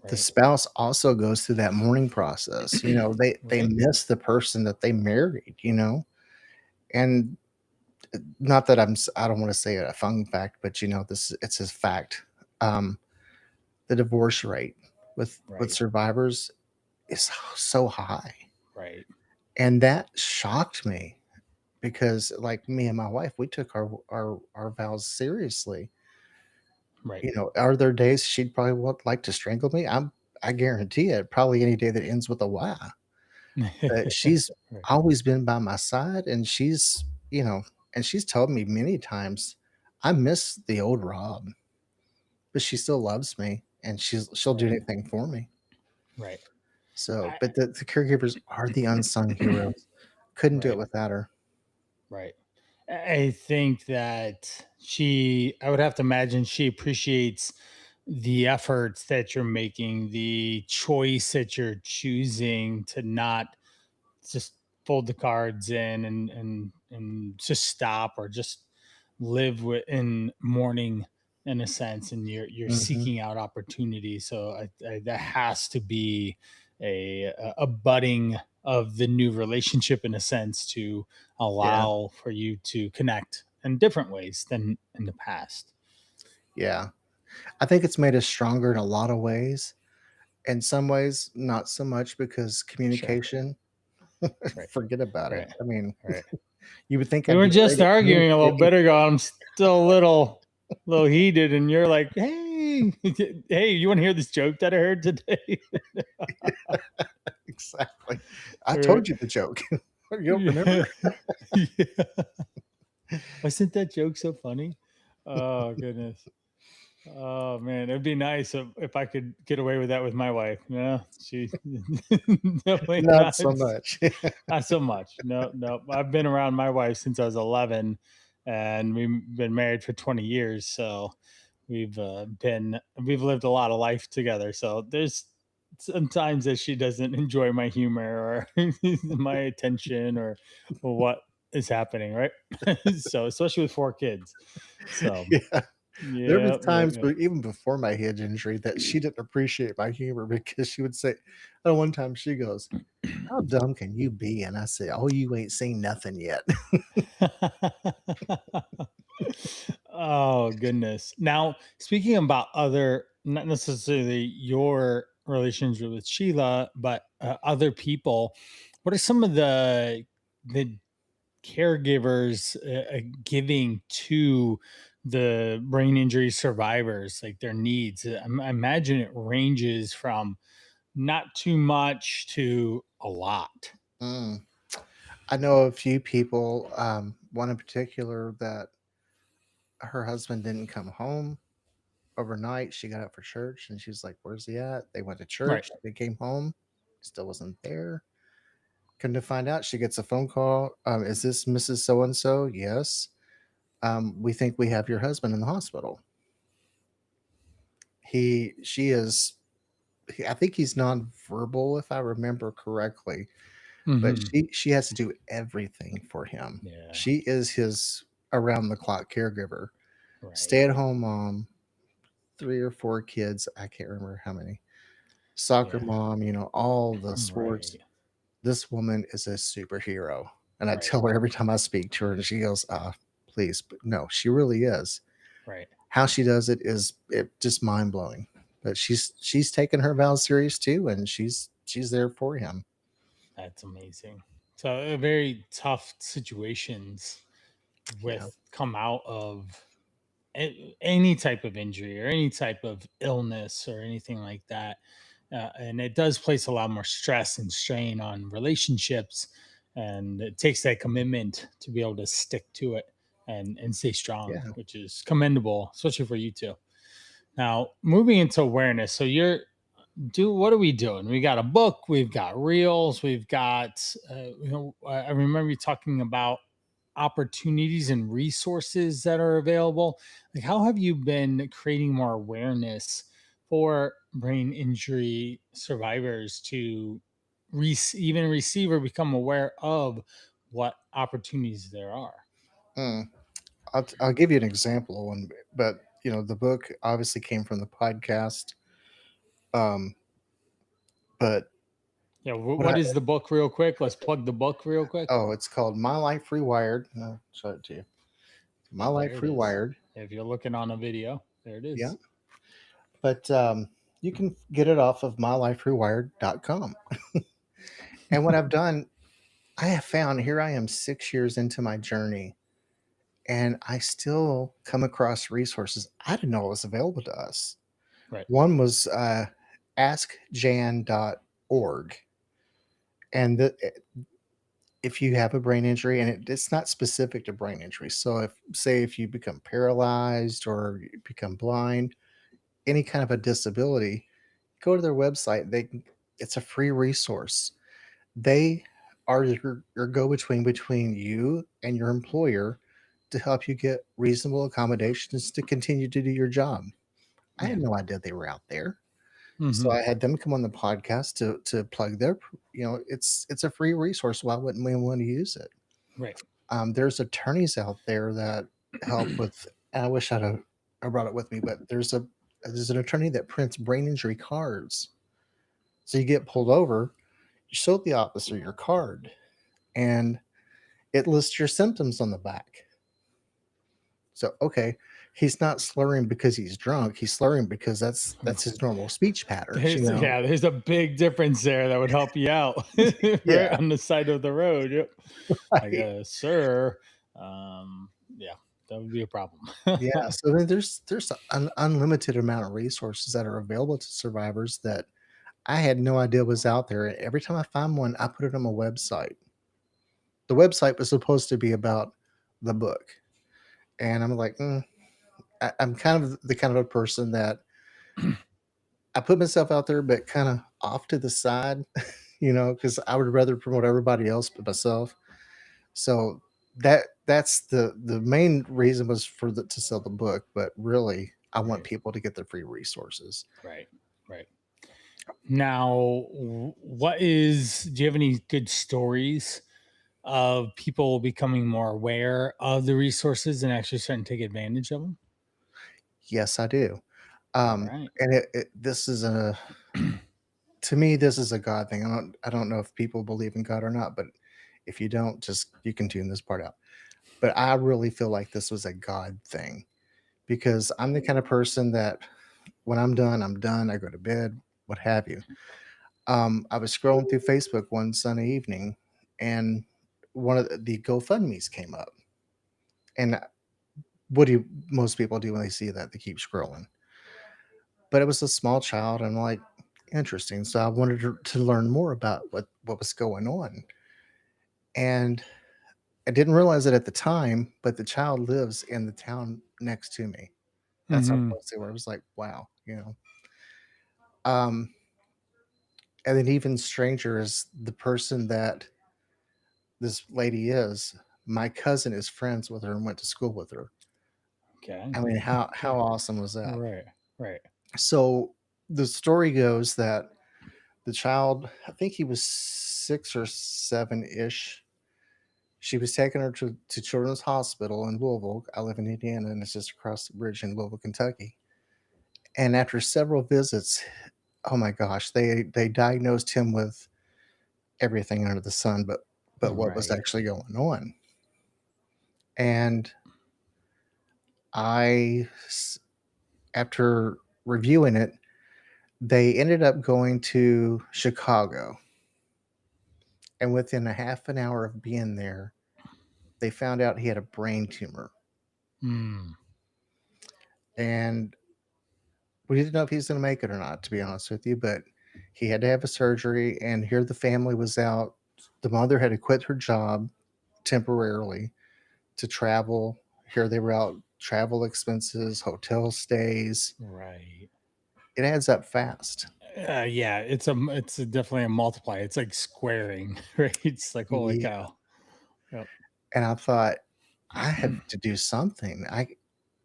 [SPEAKER 2] The
[SPEAKER 1] Right.
[SPEAKER 2] spouse also goes through that mourning process. They
[SPEAKER 1] Right.
[SPEAKER 2] miss the person that they married, and not that I don't want to say a fun fact, but this it's a fact. Um, the divorce rate with
[SPEAKER 1] Right.
[SPEAKER 2] survivors is so high,
[SPEAKER 1] Right.
[SPEAKER 2] and that shocked me because, like me and my wife, we took our vows seriously.
[SPEAKER 1] Right.
[SPEAKER 2] Are there days she'd probably would like to strangle me? I guarantee it. Probably any day that ends with a Y. But she's
[SPEAKER 1] Right.
[SPEAKER 2] always been by my side, and she's told me many times, I miss the old Rob, but she still loves me, and she'll do
[SPEAKER 1] Right.
[SPEAKER 2] anything for me.
[SPEAKER 1] Right.
[SPEAKER 2] So,
[SPEAKER 1] I,
[SPEAKER 2] but the caregivers are the unsung heroes. Couldn't do it
[SPEAKER 1] right.
[SPEAKER 2] without her.
[SPEAKER 1] Right. I think that I would have to imagine she appreciates the efforts that you're making, the choice that you're choosing to not just fold the cards in and just stop or just live in mourning in a sense, and you're
[SPEAKER 2] Mhm.
[SPEAKER 1] seeking out opportunity. So that has to be a budding of the new relationship in a sense to
[SPEAKER 2] Yeah,
[SPEAKER 1] allow for you to connect in different ways than in the past.
[SPEAKER 2] yeah. I think it's made us stronger in a lot of ways. In some ways, not so much because
[SPEAKER 1] Sure.
[SPEAKER 2] communication,
[SPEAKER 1] Right.
[SPEAKER 2] forget about it.
[SPEAKER 1] Right.
[SPEAKER 2] I mean,
[SPEAKER 1] Right.
[SPEAKER 2] you would think
[SPEAKER 1] We
[SPEAKER 2] I'd
[SPEAKER 1] were
[SPEAKER 2] be
[SPEAKER 1] just
[SPEAKER 2] great at
[SPEAKER 1] arguing a little
[SPEAKER 2] communicating.
[SPEAKER 1] bit ago. I'm still a little heated, and you're like, "Hey, hey, you want to hear this joke that I heard today?"
[SPEAKER 2] Exactly. I
[SPEAKER 1] Or,
[SPEAKER 2] told you the joke. You don't remember?
[SPEAKER 1] yeah, yeah. Wasn't that joke so funny? Oh goodness. Oh man, it'd be nice if I could get away with that with my wife. No, she definitely
[SPEAKER 2] Not
[SPEAKER 1] not.
[SPEAKER 2] so much.
[SPEAKER 1] Not so much. No, no. I've been around my wife since I was 11, and we've been married for 20 years. So we've lived a lot of life together. So there's sometimes that she doesn't enjoy my humor or my attention or what is happening, right? So especially with 4 kids. So
[SPEAKER 2] Yeah. There was
[SPEAKER 1] yeah, yeah,
[SPEAKER 2] times,
[SPEAKER 1] yeah.
[SPEAKER 2] but even before my head injury, that she didn't appreciate my humor because she would say, one time she goes, "How dumb can you be?" And I said, "Oh, you ain't seen nothing yet."
[SPEAKER 1] Oh goodness. Now, speaking about other, not necessarily your relationship with Sheila, but other people, what are some of the caregivers giving to the brain injury survivors, like their needs? I imagine it ranges from not too much to a lot.
[SPEAKER 2] Mm. I know a few people, one in particular that her husband didn't come home overnight. She got up for church and she's like, "Where's he at?" They went to
[SPEAKER 1] Right.
[SPEAKER 2] church. They came home, still wasn't there. Come to find out, she gets a phone call. Is this Mrs. So and so? Yes. We think we have your husband in the hospital. She is, I think he's nonverbal, if I remember correctly, but
[SPEAKER 1] Hmm.
[SPEAKER 2] she has to do everything for him.
[SPEAKER 1] Yeah.
[SPEAKER 2] She is his around the clock caregiver,
[SPEAKER 1] Right.
[SPEAKER 2] stay at home mom, 3 or 4 kids. I can't remember how many. Soccer
[SPEAKER 1] Yeah.
[SPEAKER 2] mom, all the sports.
[SPEAKER 1] Right.
[SPEAKER 2] This woman is a superhero. And I
[SPEAKER 1] Right.
[SPEAKER 2] tell her every time I speak to her, and she goes, please. But no, she really is.
[SPEAKER 1] Right.
[SPEAKER 2] How she does it is just mind blowing. But she's taken her vows serious too, and she's there for him.
[SPEAKER 1] That's amazing. So very tough situations
[SPEAKER 2] Yeah.
[SPEAKER 1] with come out of any type of injury or any type of illness or anything like that. And it does place a lot more stress and strain on relationships. And it takes that commitment to be able to stick to it and stay strong,
[SPEAKER 2] Yeah.
[SPEAKER 1] which is commendable, especially for you two. Now, moving into awareness. So what are we doing? We got a book, we've got reels, we've got I remember you talking about opportunities and resources that are available. Like, how have you been creating more awareness for brain injury survivors to even receive or become aware of what opportunities there are?
[SPEAKER 2] Mm. I'll give you an example of one, but the book obviously came from the podcast. Um, but
[SPEAKER 1] Yeah,
[SPEAKER 2] what I
[SPEAKER 1] what is the book real quick? Let's plug the book real quick.
[SPEAKER 2] it's called My Life Rewired. I'll show it to you. My
[SPEAKER 1] There
[SPEAKER 2] Life
[SPEAKER 1] it is.
[SPEAKER 2] Rewired.
[SPEAKER 1] If you're looking on a video, there it
[SPEAKER 2] Yeah.
[SPEAKER 1] is.
[SPEAKER 2] But you can get it off of myliferewired.com. And what I've done, I have found here I am 6 years into my journey, and I still come across resources I didn't know was available to us.
[SPEAKER 1] Right.
[SPEAKER 2] One was askjan.org. And if you have a brain injury, and it's not specific to brain injury. So if you become paralyzed or you become blind, any kind of a disability, go to their website. It's a free resource. They are your go-between between you and your employer to help you get reasonable accommodations to continue to do your job. I
[SPEAKER 1] Yeah.
[SPEAKER 2] had no idea they were out there. So
[SPEAKER 1] Hmm.
[SPEAKER 2] I had them come on the podcast to plug their, it's a free resource. Why wouldn't we want to use it?
[SPEAKER 1] Right.
[SPEAKER 2] There's attorneys out there that help with. And I wish I brought it with me, but there's an attorney that prints brain injury cards. So you get pulled over, you show the officer your card, and it lists your symptoms on the back. So okay, he's not slurring because he's drunk. He's slurring because that's his normal speech patterns.
[SPEAKER 1] There's a big difference there that would help you out. Right
[SPEAKER 2] Yeah,
[SPEAKER 1] on the side of the road. Yep. Like,
[SPEAKER 2] right.
[SPEAKER 1] sir. Yeah, that would be a problem.
[SPEAKER 2] Yeah, so then there's an unlimited amount of resources that are available to survivors that I had no idea was out there. Every time I find one, I put it on my website. The website was supposed to be about the book, and I'm like, I'm kind of the kind of a person that I put myself out there, but kind of off to the side, because I would rather promote everybody else but myself. So that's the main reason was to sell the book, but really I want
[SPEAKER 1] Right.
[SPEAKER 2] people to get the free resources.
[SPEAKER 1] Right. Right. Now, do you have any good stories of people becoming more aware of the resources and actually starting to take advantage of them?
[SPEAKER 2] Yes, I do.
[SPEAKER 1] All right.
[SPEAKER 2] And this is to me, this is a God thing. I don't know if people believe in God or not, but if you don't, just you can tune this part out. But I really feel like this was a God thing because I'm the kind of person that when I'm done, I'm done. I go to bed, what have you. I was scrolling through Facebook one Sunday evening, and one of the GoFundMe's came up. And what do most people do when they see that? They keep scrolling. But it was a small child. And I'm like, interesting. So I wanted to learn more about what was going on. And I didn't realize it at the time, but the child lives in the town next to me. That's how
[SPEAKER 1] Hmm.
[SPEAKER 2] close they were. I was like, wow. Um, and then even stranger is the person that this lady is. My cousin is friends with her and went to school with her.
[SPEAKER 1] Okay.
[SPEAKER 2] I mean, how awesome was that?
[SPEAKER 1] Right. Right.
[SPEAKER 2] So the story goes that the child, I think he was 6 or 7 ish. She was taking her to Children's Hospital in Louisville. I live in Indiana, and it's just across the bridge in Louisville, Kentucky. And after several visits, oh my gosh, they diagnosed him with everything under the sun, but what was
[SPEAKER 1] Right.
[SPEAKER 2] actually going on? And I, after reviewing it, they ended up going to Chicago. And within a half an hour of being there, they found out he had a brain tumor.
[SPEAKER 1] Mm.
[SPEAKER 2] And we didn't know if he was going to make it or not, to be honest with you, but he had to have a surgery. And here the family was out. The mother had to quit her job temporarily to travel. Here they were out, travel expenses, hotel stays.
[SPEAKER 1] Right.
[SPEAKER 2] It adds up fast.
[SPEAKER 1] Yeah, definitely a multiply. It's like squaring, right? It's like holy
[SPEAKER 2] Yeah.
[SPEAKER 1] cow. Yep.
[SPEAKER 2] And I thought, I have to do something.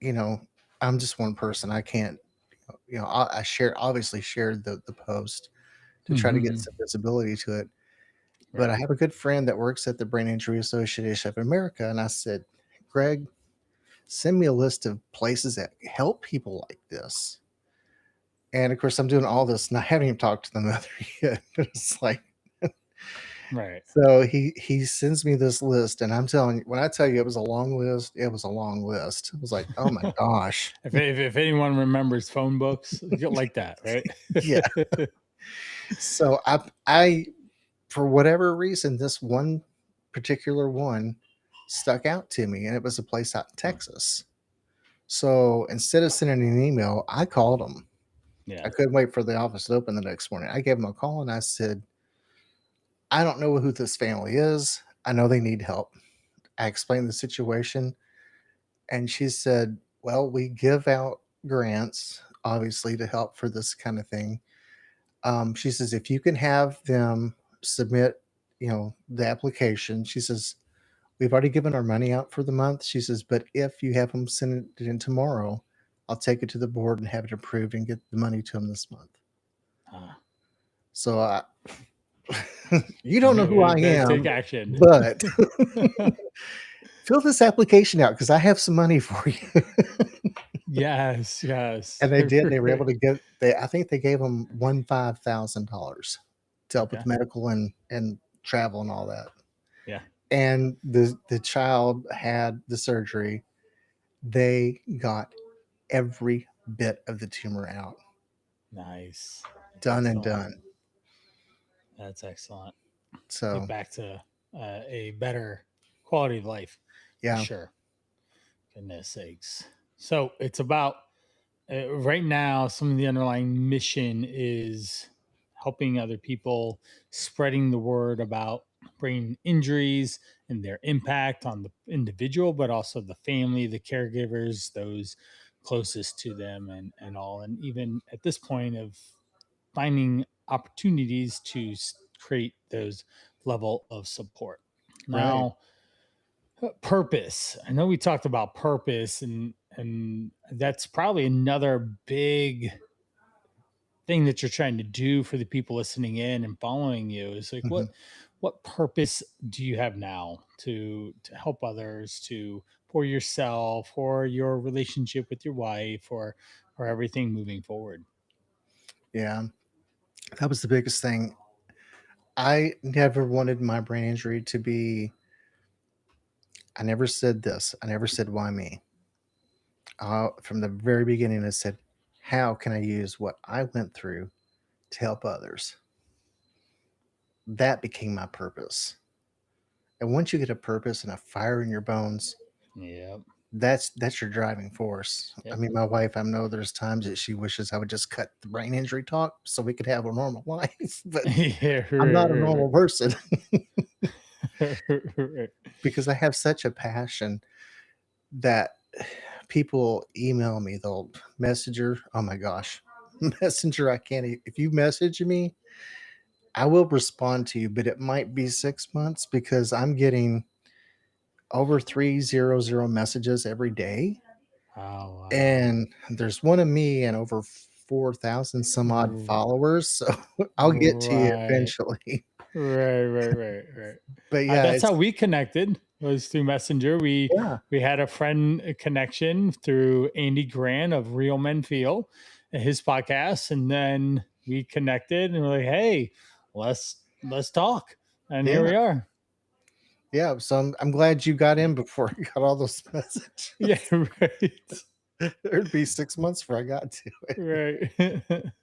[SPEAKER 2] You know, I'm just one person. I can't, obviously shared the post to try to get
[SPEAKER 1] Hmm.
[SPEAKER 2] some visibility to it. But
[SPEAKER 1] Right.
[SPEAKER 2] I have a good friend that works at the Brain Injury Association of America. And I said, Greg, send me a list of places that help people like this. And of course, I'm doing all this and I haven't even talked to the mother yet. But it's like,
[SPEAKER 1] Right.
[SPEAKER 2] So he sends me this list, and I'm telling you, when I tell you it was a long list, it was a long list. It was like, oh my gosh.
[SPEAKER 1] If anyone remembers phone books, like that, right?
[SPEAKER 2] Yeah. So I for whatever reason, this one particular one stuck out to me, and it was a place out in Texas. So instead of sending an email, I called them.
[SPEAKER 1] Yeah.
[SPEAKER 2] I couldn't wait for the office to open the next morning. I gave them a call and I said, I don't know who this family is. I know they need help. I explained the situation, and she said, well, we give out grants, obviously, to help for this kind of thing. She says, if you can have them submit, the application, she says, we've already given our money out for the month. She says, but if you have them send it in tomorrow, I'll take it to the board and have it approved and get the money to them this month.
[SPEAKER 1] Ah,
[SPEAKER 2] So you don't know who I
[SPEAKER 1] take
[SPEAKER 2] am,
[SPEAKER 1] action.
[SPEAKER 2] but fill this application out because I have some money for you.
[SPEAKER 1] Yes, yes.
[SPEAKER 2] And they did. They were able to get. I think they gave them $15,000 to help
[SPEAKER 1] Okay.
[SPEAKER 2] with medical and travel and all that.
[SPEAKER 1] Yeah.
[SPEAKER 2] And the child had the surgery. They got every bit of the tumor out,
[SPEAKER 1] Nice.
[SPEAKER 2] done and
[SPEAKER 1] Excellent.
[SPEAKER 2] done.
[SPEAKER 1] That's excellent. Get
[SPEAKER 2] So
[SPEAKER 1] back to a better quality of life for
[SPEAKER 2] yeah,
[SPEAKER 1] sure. Goodness sakes. So it's about right now, some of the underlying mission is helping other people, spreading the word about brain injuries and their impact on the individual, but also the family, the caregivers, those closest to them, and all. And even at this point of finding opportunities to create those level of support.
[SPEAKER 2] right.
[SPEAKER 1] Now, purpose. I know we talked about purpose, and that's probably another big thing that you're trying to do for the people listening in and following you is like
[SPEAKER 2] Mhm.
[SPEAKER 1] what purpose do you have now to help others, to for yourself, or your relationship with your wife, or everything moving forward?
[SPEAKER 2] Yeah, that was the biggest thing. I never wanted my brain injury to be. I never said this. I never said why me. From the very beginning, I said, how can I use what I went through to help others? That became my purpose. And once you get a purpose and a fire in your bones,
[SPEAKER 1] Yep.
[SPEAKER 2] that's your driving force. I
[SPEAKER 1] Yep.
[SPEAKER 2] mean, my wife, I know there's times that she wishes I would just cut the brain injury talk so we could have a normal life, but
[SPEAKER 1] Yeah.
[SPEAKER 2] I'm not a
[SPEAKER 1] Right,
[SPEAKER 2] normal person
[SPEAKER 1] right, right.
[SPEAKER 2] because I have such a passion that people email me, they'll messenger. Oh my gosh, messenger. I can't. If you message me, I will respond to you, but it might be 6 months because I'm getting over 300 messages every day.
[SPEAKER 1] Oh, wow.
[SPEAKER 2] And there's one of me and over 4,000 some odd
[SPEAKER 1] R-
[SPEAKER 2] followers. So I'll get to you
[SPEAKER 1] right,
[SPEAKER 2] eventually.
[SPEAKER 1] right.
[SPEAKER 2] But yeah,
[SPEAKER 1] That's
[SPEAKER 2] it's,
[SPEAKER 1] how we connected, was through Messenger.
[SPEAKER 2] yeah,
[SPEAKER 1] We had a friend connection through Andy Grant of Real Men Feel, his podcast, and then we connected and we're like, hey, let's talk. And here
[SPEAKER 2] yeah,
[SPEAKER 1] we are.
[SPEAKER 2] yeah. So I'm glad you got in before I got all those messages.
[SPEAKER 1] Yeah, right.
[SPEAKER 2] There'd be 6 months before I got to it.
[SPEAKER 1] Right.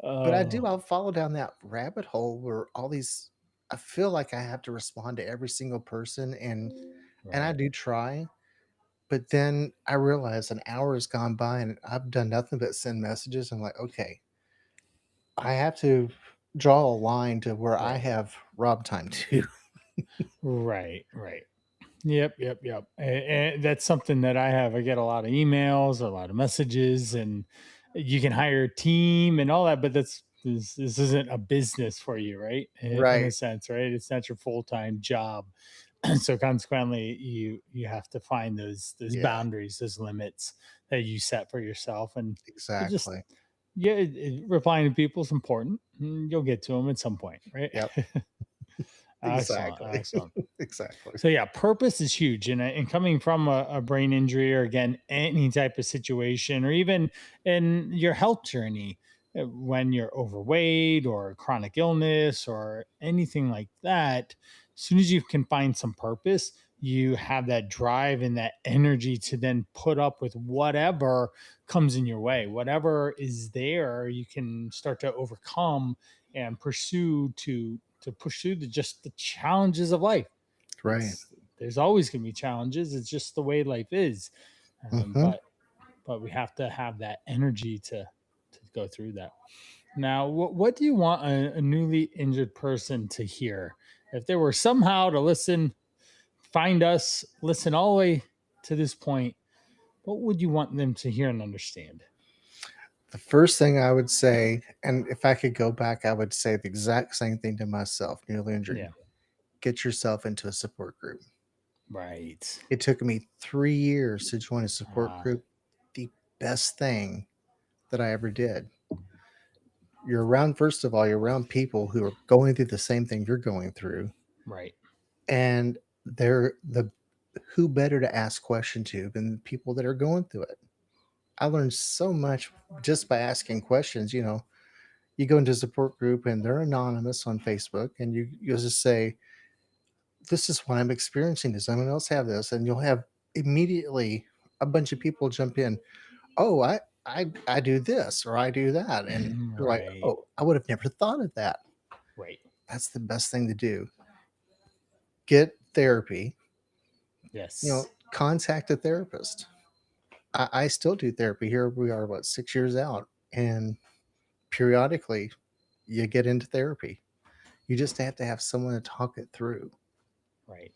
[SPEAKER 2] But
[SPEAKER 1] Oh,
[SPEAKER 2] I'll follow down that rabbit hole where all these I feel like I have to respond to every single person and I
[SPEAKER 1] right.
[SPEAKER 2] do try, but then I realize an hour has gone by and I've done nothing but send messages. I'm like, okay, I have to draw a line to where I
[SPEAKER 1] Right.
[SPEAKER 2] have Rob time too.
[SPEAKER 1] Right. Yep. And that's something that I have. I get a lot of emails, a lot of messages, and you can hire a team and all that, but this isn't a business for you, right? In a
[SPEAKER 2] Right.
[SPEAKER 1] sense, right? It's not your full-time job. So consequently, you have to find those
[SPEAKER 2] Yeah,
[SPEAKER 1] boundaries, those limits that you set for yourself. And it just
[SPEAKER 2] exactly.
[SPEAKER 1] yeah, replying to people is important. You'll get to them at some point, right?
[SPEAKER 2] Yep.
[SPEAKER 1] Excellent,
[SPEAKER 2] Exactly.
[SPEAKER 1] excellent.
[SPEAKER 2] Exactly.
[SPEAKER 1] So yeah, purpose is huge, and coming from a brain injury, or again any type of situation, or even in your health journey, when you're overweight or chronic illness or anything like that, as soon as you can find some purpose, you have that drive and that energy to then put up with whatever comes in your way. Whatever is there, you can start to overcome and pursue to push through just the challenges of life.
[SPEAKER 2] Right.
[SPEAKER 1] There's always going to be challenges. It's just the way life is. Um,
[SPEAKER 2] Hmm.
[SPEAKER 1] but but we have to have that energy to go through that. Now, what do you want a newly injured person to hear? If they were somehow to listen, find us, listen all the way to this point, what would you want them to hear and understand?
[SPEAKER 2] The first thing I would say, and if I could go back, I would say the exact same thing to myself, newly injured.
[SPEAKER 1] Yeah,
[SPEAKER 2] Get yourself into a support group.
[SPEAKER 1] right.
[SPEAKER 2] It took me 3 years to join a support
[SPEAKER 1] Ah,
[SPEAKER 2] group. The best thing that I ever did. You're around, first of all, you're around people who are going through the same thing you're going through.
[SPEAKER 1] right.
[SPEAKER 2] And they're the who better to ask question to than the people that are going through it. I learned so much just by asking questions. You go into a support group and they're anonymous on Facebook, and you'll just say, "This is what I'm experiencing. Does anyone else have this?" And you'll have immediately a bunch of people jump in. Oh, I do this or I do that, and you're like,
[SPEAKER 1] Right,
[SPEAKER 2] oh, I would have never thought of that.
[SPEAKER 1] right.
[SPEAKER 2] That's the best thing to do. Get therapy.
[SPEAKER 1] Yes,
[SPEAKER 2] Contact a therapist. I still do therapy. Here we are, what, 6 years out, and periodically you get into therapy. You just have to have someone to talk it through.
[SPEAKER 1] right.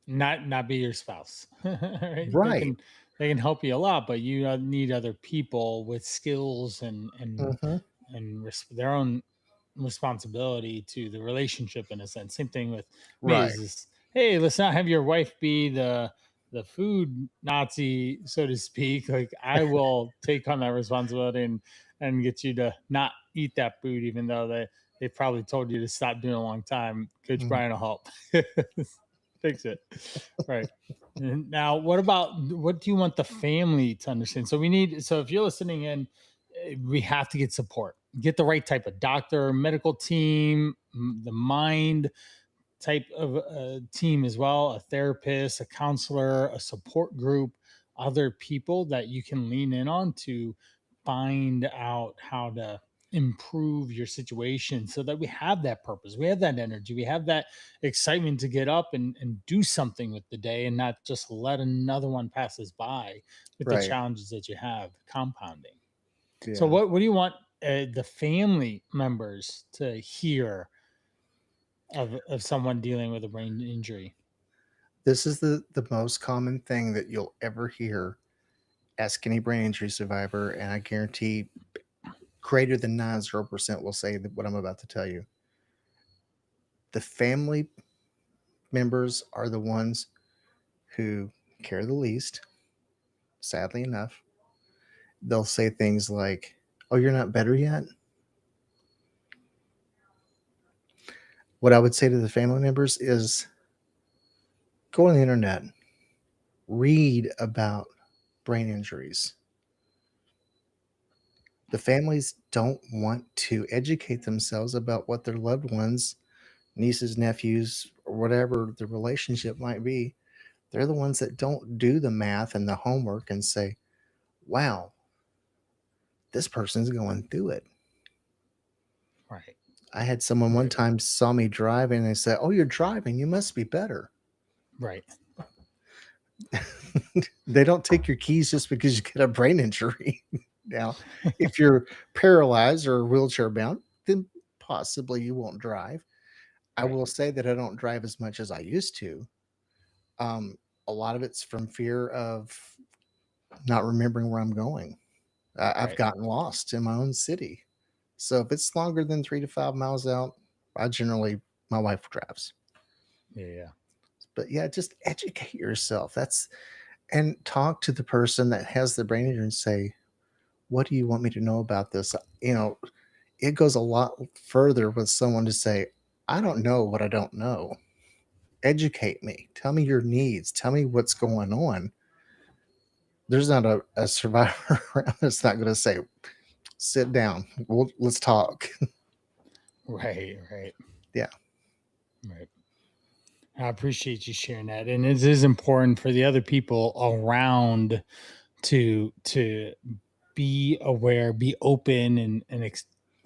[SPEAKER 1] Not be your spouse. Right? They
[SPEAKER 2] Right.
[SPEAKER 1] can help you a lot, but you need other people with skills
[SPEAKER 2] Hmm.
[SPEAKER 1] their own responsibility to the relationship in a sense. Same thing with me
[SPEAKER 2] Right.
[SPEAKER 1] is hey, let's not have your wife be the food Nazi, so to speak. Like I will take on that responsibility and get you to not eat that food, even though they probably told you to stop doing a long time. Coach
[SPEAKER 2] Mm.
[SPEAKER 1] Brian will help fix it. Right. And now, what do you want the family to understand? So if you're listening in, we have to get support. Get the right type of doctor, medical team, the mind type of team as well, a therapist, a counselor, a support group, other people that you can lean in on to find out how to improve your situation so that we have that purpose, we have that energy, we have that excitement to get up and do something with the day and not just let another one pass us by with the
[SPEAKER 2] Right.
[SPEAKER 1] challenges that you have compounding. So
[SPEAKER 2] Yeah.
[SPEAKER 1] what do you want the family members to hear of someone dealing with a brain injury?
[SPEAKER 2] This is the most common thing that you'll ever hear. Ask any brain injury survivor, and I guarantee greater than 90% will say that what I'm about to tell you. The family members are the ones who care the least, sadly enough. They'll say things like, "Oh, you're not better yet?" What I would say to the family members is go on the internet, read about brain injuries. The families don't want to educate themselves about what their loved ones, nieces, nephews, or whatever the relationship might be. They're the ones that don't do the math and the homework and say, wow, this person's going through it.
[SPEAKER 1] Right.
[SPEAKER 2] I had someone one
[SPEAKER 1] Right.
[SPEAKER 2] time saw me driving and they said, "Oh, you're driving. You must be better."
[SPEAKER 1] Right.
[SPEAKER 2] They don't take your keys just because you get a brain injury. Now, if you're paralyzed or wheelchair bound, then possibly you won't drive. I
[SPEAKER 1] Right.
[SPEAKER 2] will say that I don't drive as much as I used to. A lot of it's from fear of not remembering where I'm going. I've
[SPEAKER 1] Right.
[SPEAKER 2] gotten lost in my own city. So if it's longer than 3 to 5 miles out, I generally, my wife drives.
[SPEAKER 1] Yeah. Yeah.
[SPEAKER 2] But yeah, just educate yourself. And talk to the person that has the brain injury and say, what do you want me to know about this? It goes a lot further with someone to say, I don't know what I don't know. Educate me. Tell me your needs. Tell me what's going on. There's not a survivor around that's not going to say, sit down. Let's talk.
[SPEAKER 1] Right, right,
[SPEAKER 2] Yeah.
[SPEAKER 1] right. I appreciate you sharing that, and it is important for the other people around to be aware, be open, and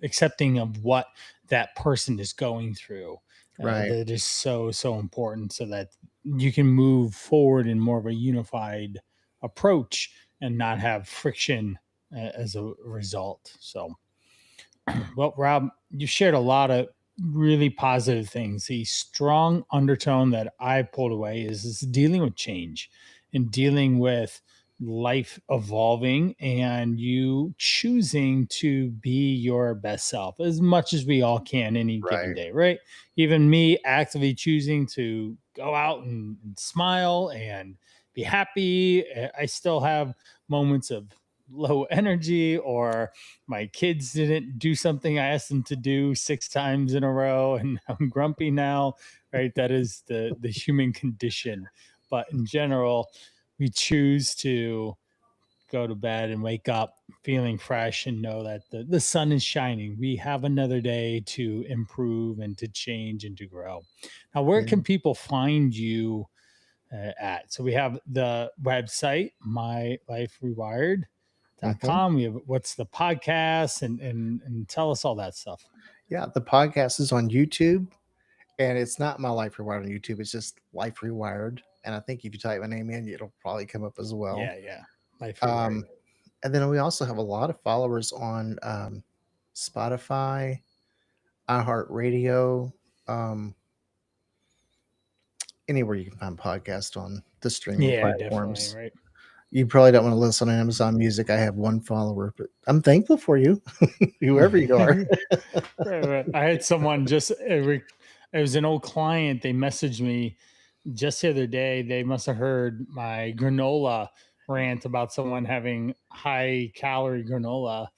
[SPEAKER 1] accepting of what that person is going through.
[SPEAKER 2] Right.
[SPEAKER 1] That is so important, so that you can move forward in more of a unified approach and not have friction as a result. So, well, Rob, you shared a lot of really positive things. The strong undertone that I pulled away is dealing with change and dealing with life evolving and you choosing to be your best self as much as we all can any given
[SPEAKER 2] Right.
[SPEAKER 1] day, right? Even me actively choosing to go out and smile and be happy. I still have moments of low energy, or my kids didn't do something I asked them to do 6 times in a row and I'm grumpy now, right? That is the human condition. But in general, we choose to go to bed and wake up feeling fresh and know that the sun is shining. We have another day to improve and to change and to grow. Now, where
[SPEAKER 2] Yeah.
[SPEAKER 1] can people find you at? So we have the website, My Life Rewired
[SPEAKER 2] Mhm.
[SPEAKER 1] com. We have what's the podcast and tell us all that stuff.
[SPEAKER 2] Yeah. The podcast is on YouTube, and it's not My Life Rewired on YouTube. It's just Life Rewired. And I think if you type my name in, it'll probably come up as well.
[SPEAKER 1] Yeah, yeah. Life Rewired.
[SPEAKER 2] Um, and then we also have a lot of followers on Spotify, iHeartRadio, um, anywhere you can find podcasts on the streaming
[SPEAKER 1] Yeah, definitely.
[SPEAKER 2] platforms.
[SPEAKER 1] Right.
[SPEAKER 2] You probably don't want to listen on Amazon Music. I have one follower, but I'm thankful for you, whoever you are.
[SPEAKER 1] Right, right. I had someone just it was an old client. They messaged me just the other day. They must have heard my granola rant about someone having high calorie granola.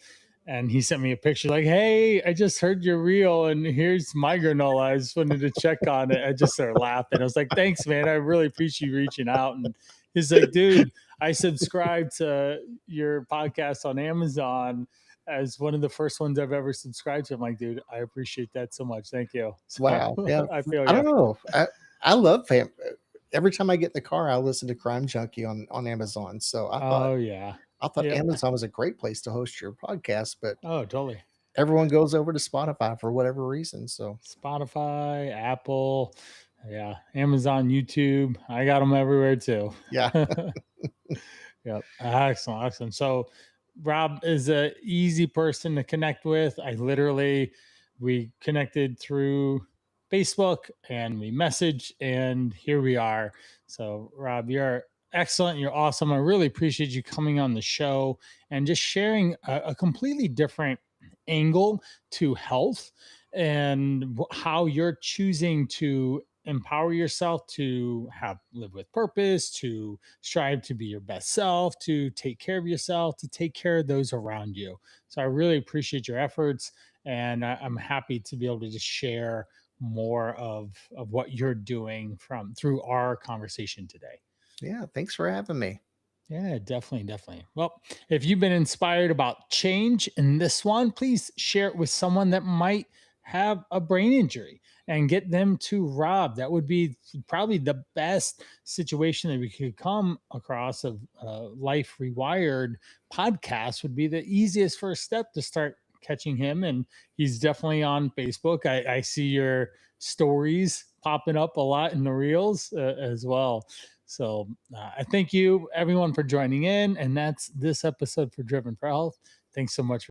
[SPEAKER 1] And he sent me a picture like, "Hey, I just heard your reel, and here's my granola. I just wanted to check on it." I just started laughing. I was like, "Thanks, man. I really appreciate you reaching out." And he's like, "Dude, I subscribed to your podcast on Amazon as one of the first ones I've ever subscribed to." I'm like, "Dude, I appreciate that so much. Thank you." So
[SPEAKER 2] Wow. Yeah.
[SPEAKER 1] I feel
[SPEAKER 2] I
[SPEAKER 1] you.
[SPEAKER 2] don't know. I love every time I get in the car, I listen to Crime Junkie on Amazon. So
[SPEAKER 1] Oh yeah,
[SPEAKER 2] I thought
[SPEAKER 1] yep.
[SPEAKER 2] Amazon was a great place to host your podcast, but
[SPEAKER 1] Oh, totally.
[SPEAKER 2] everyone goes over to Spotify for whatever reason. So
[SPEAKER 1] Spotify, Apple, yeah, Amazon, YouTube. I got them everywhere too.
[SPEAKER 2] yeah.
[SPEAKER 1] Yep. Excellent. Excellent. So Rob is a easy person to connect with. We connected through Facebook and we messaged and here we are. So Rob, you're excellent. You're awesome. I really appreciate you coming on the show and just sharing a completely different angle to health and how you're choosing to empower yourself to have live with purpose, to strive to be your best self, to take care of yourself, to take care of those around you. So I really appreciate your efforts, and I'm happy to be able to just share more of what you're doing from through our conversation today.
[SPEAKER 2] Yeah. Thanks for having me.
[SPEAKER 1] Yeah, definitely, definitely. Well, if you've been inspired about change in this one, please share it with someone that might have a brain injury and get them to Rob. That would be probably the best situation that we could come across of Life Rewired podcast would be the easiest first step to start catching him. And he's definitely on Facebook. I see your stories popping up a lot in the reels as well. So I thank you, everyone, for joining in. And that's this episode for Driven for Health. Thanks so much.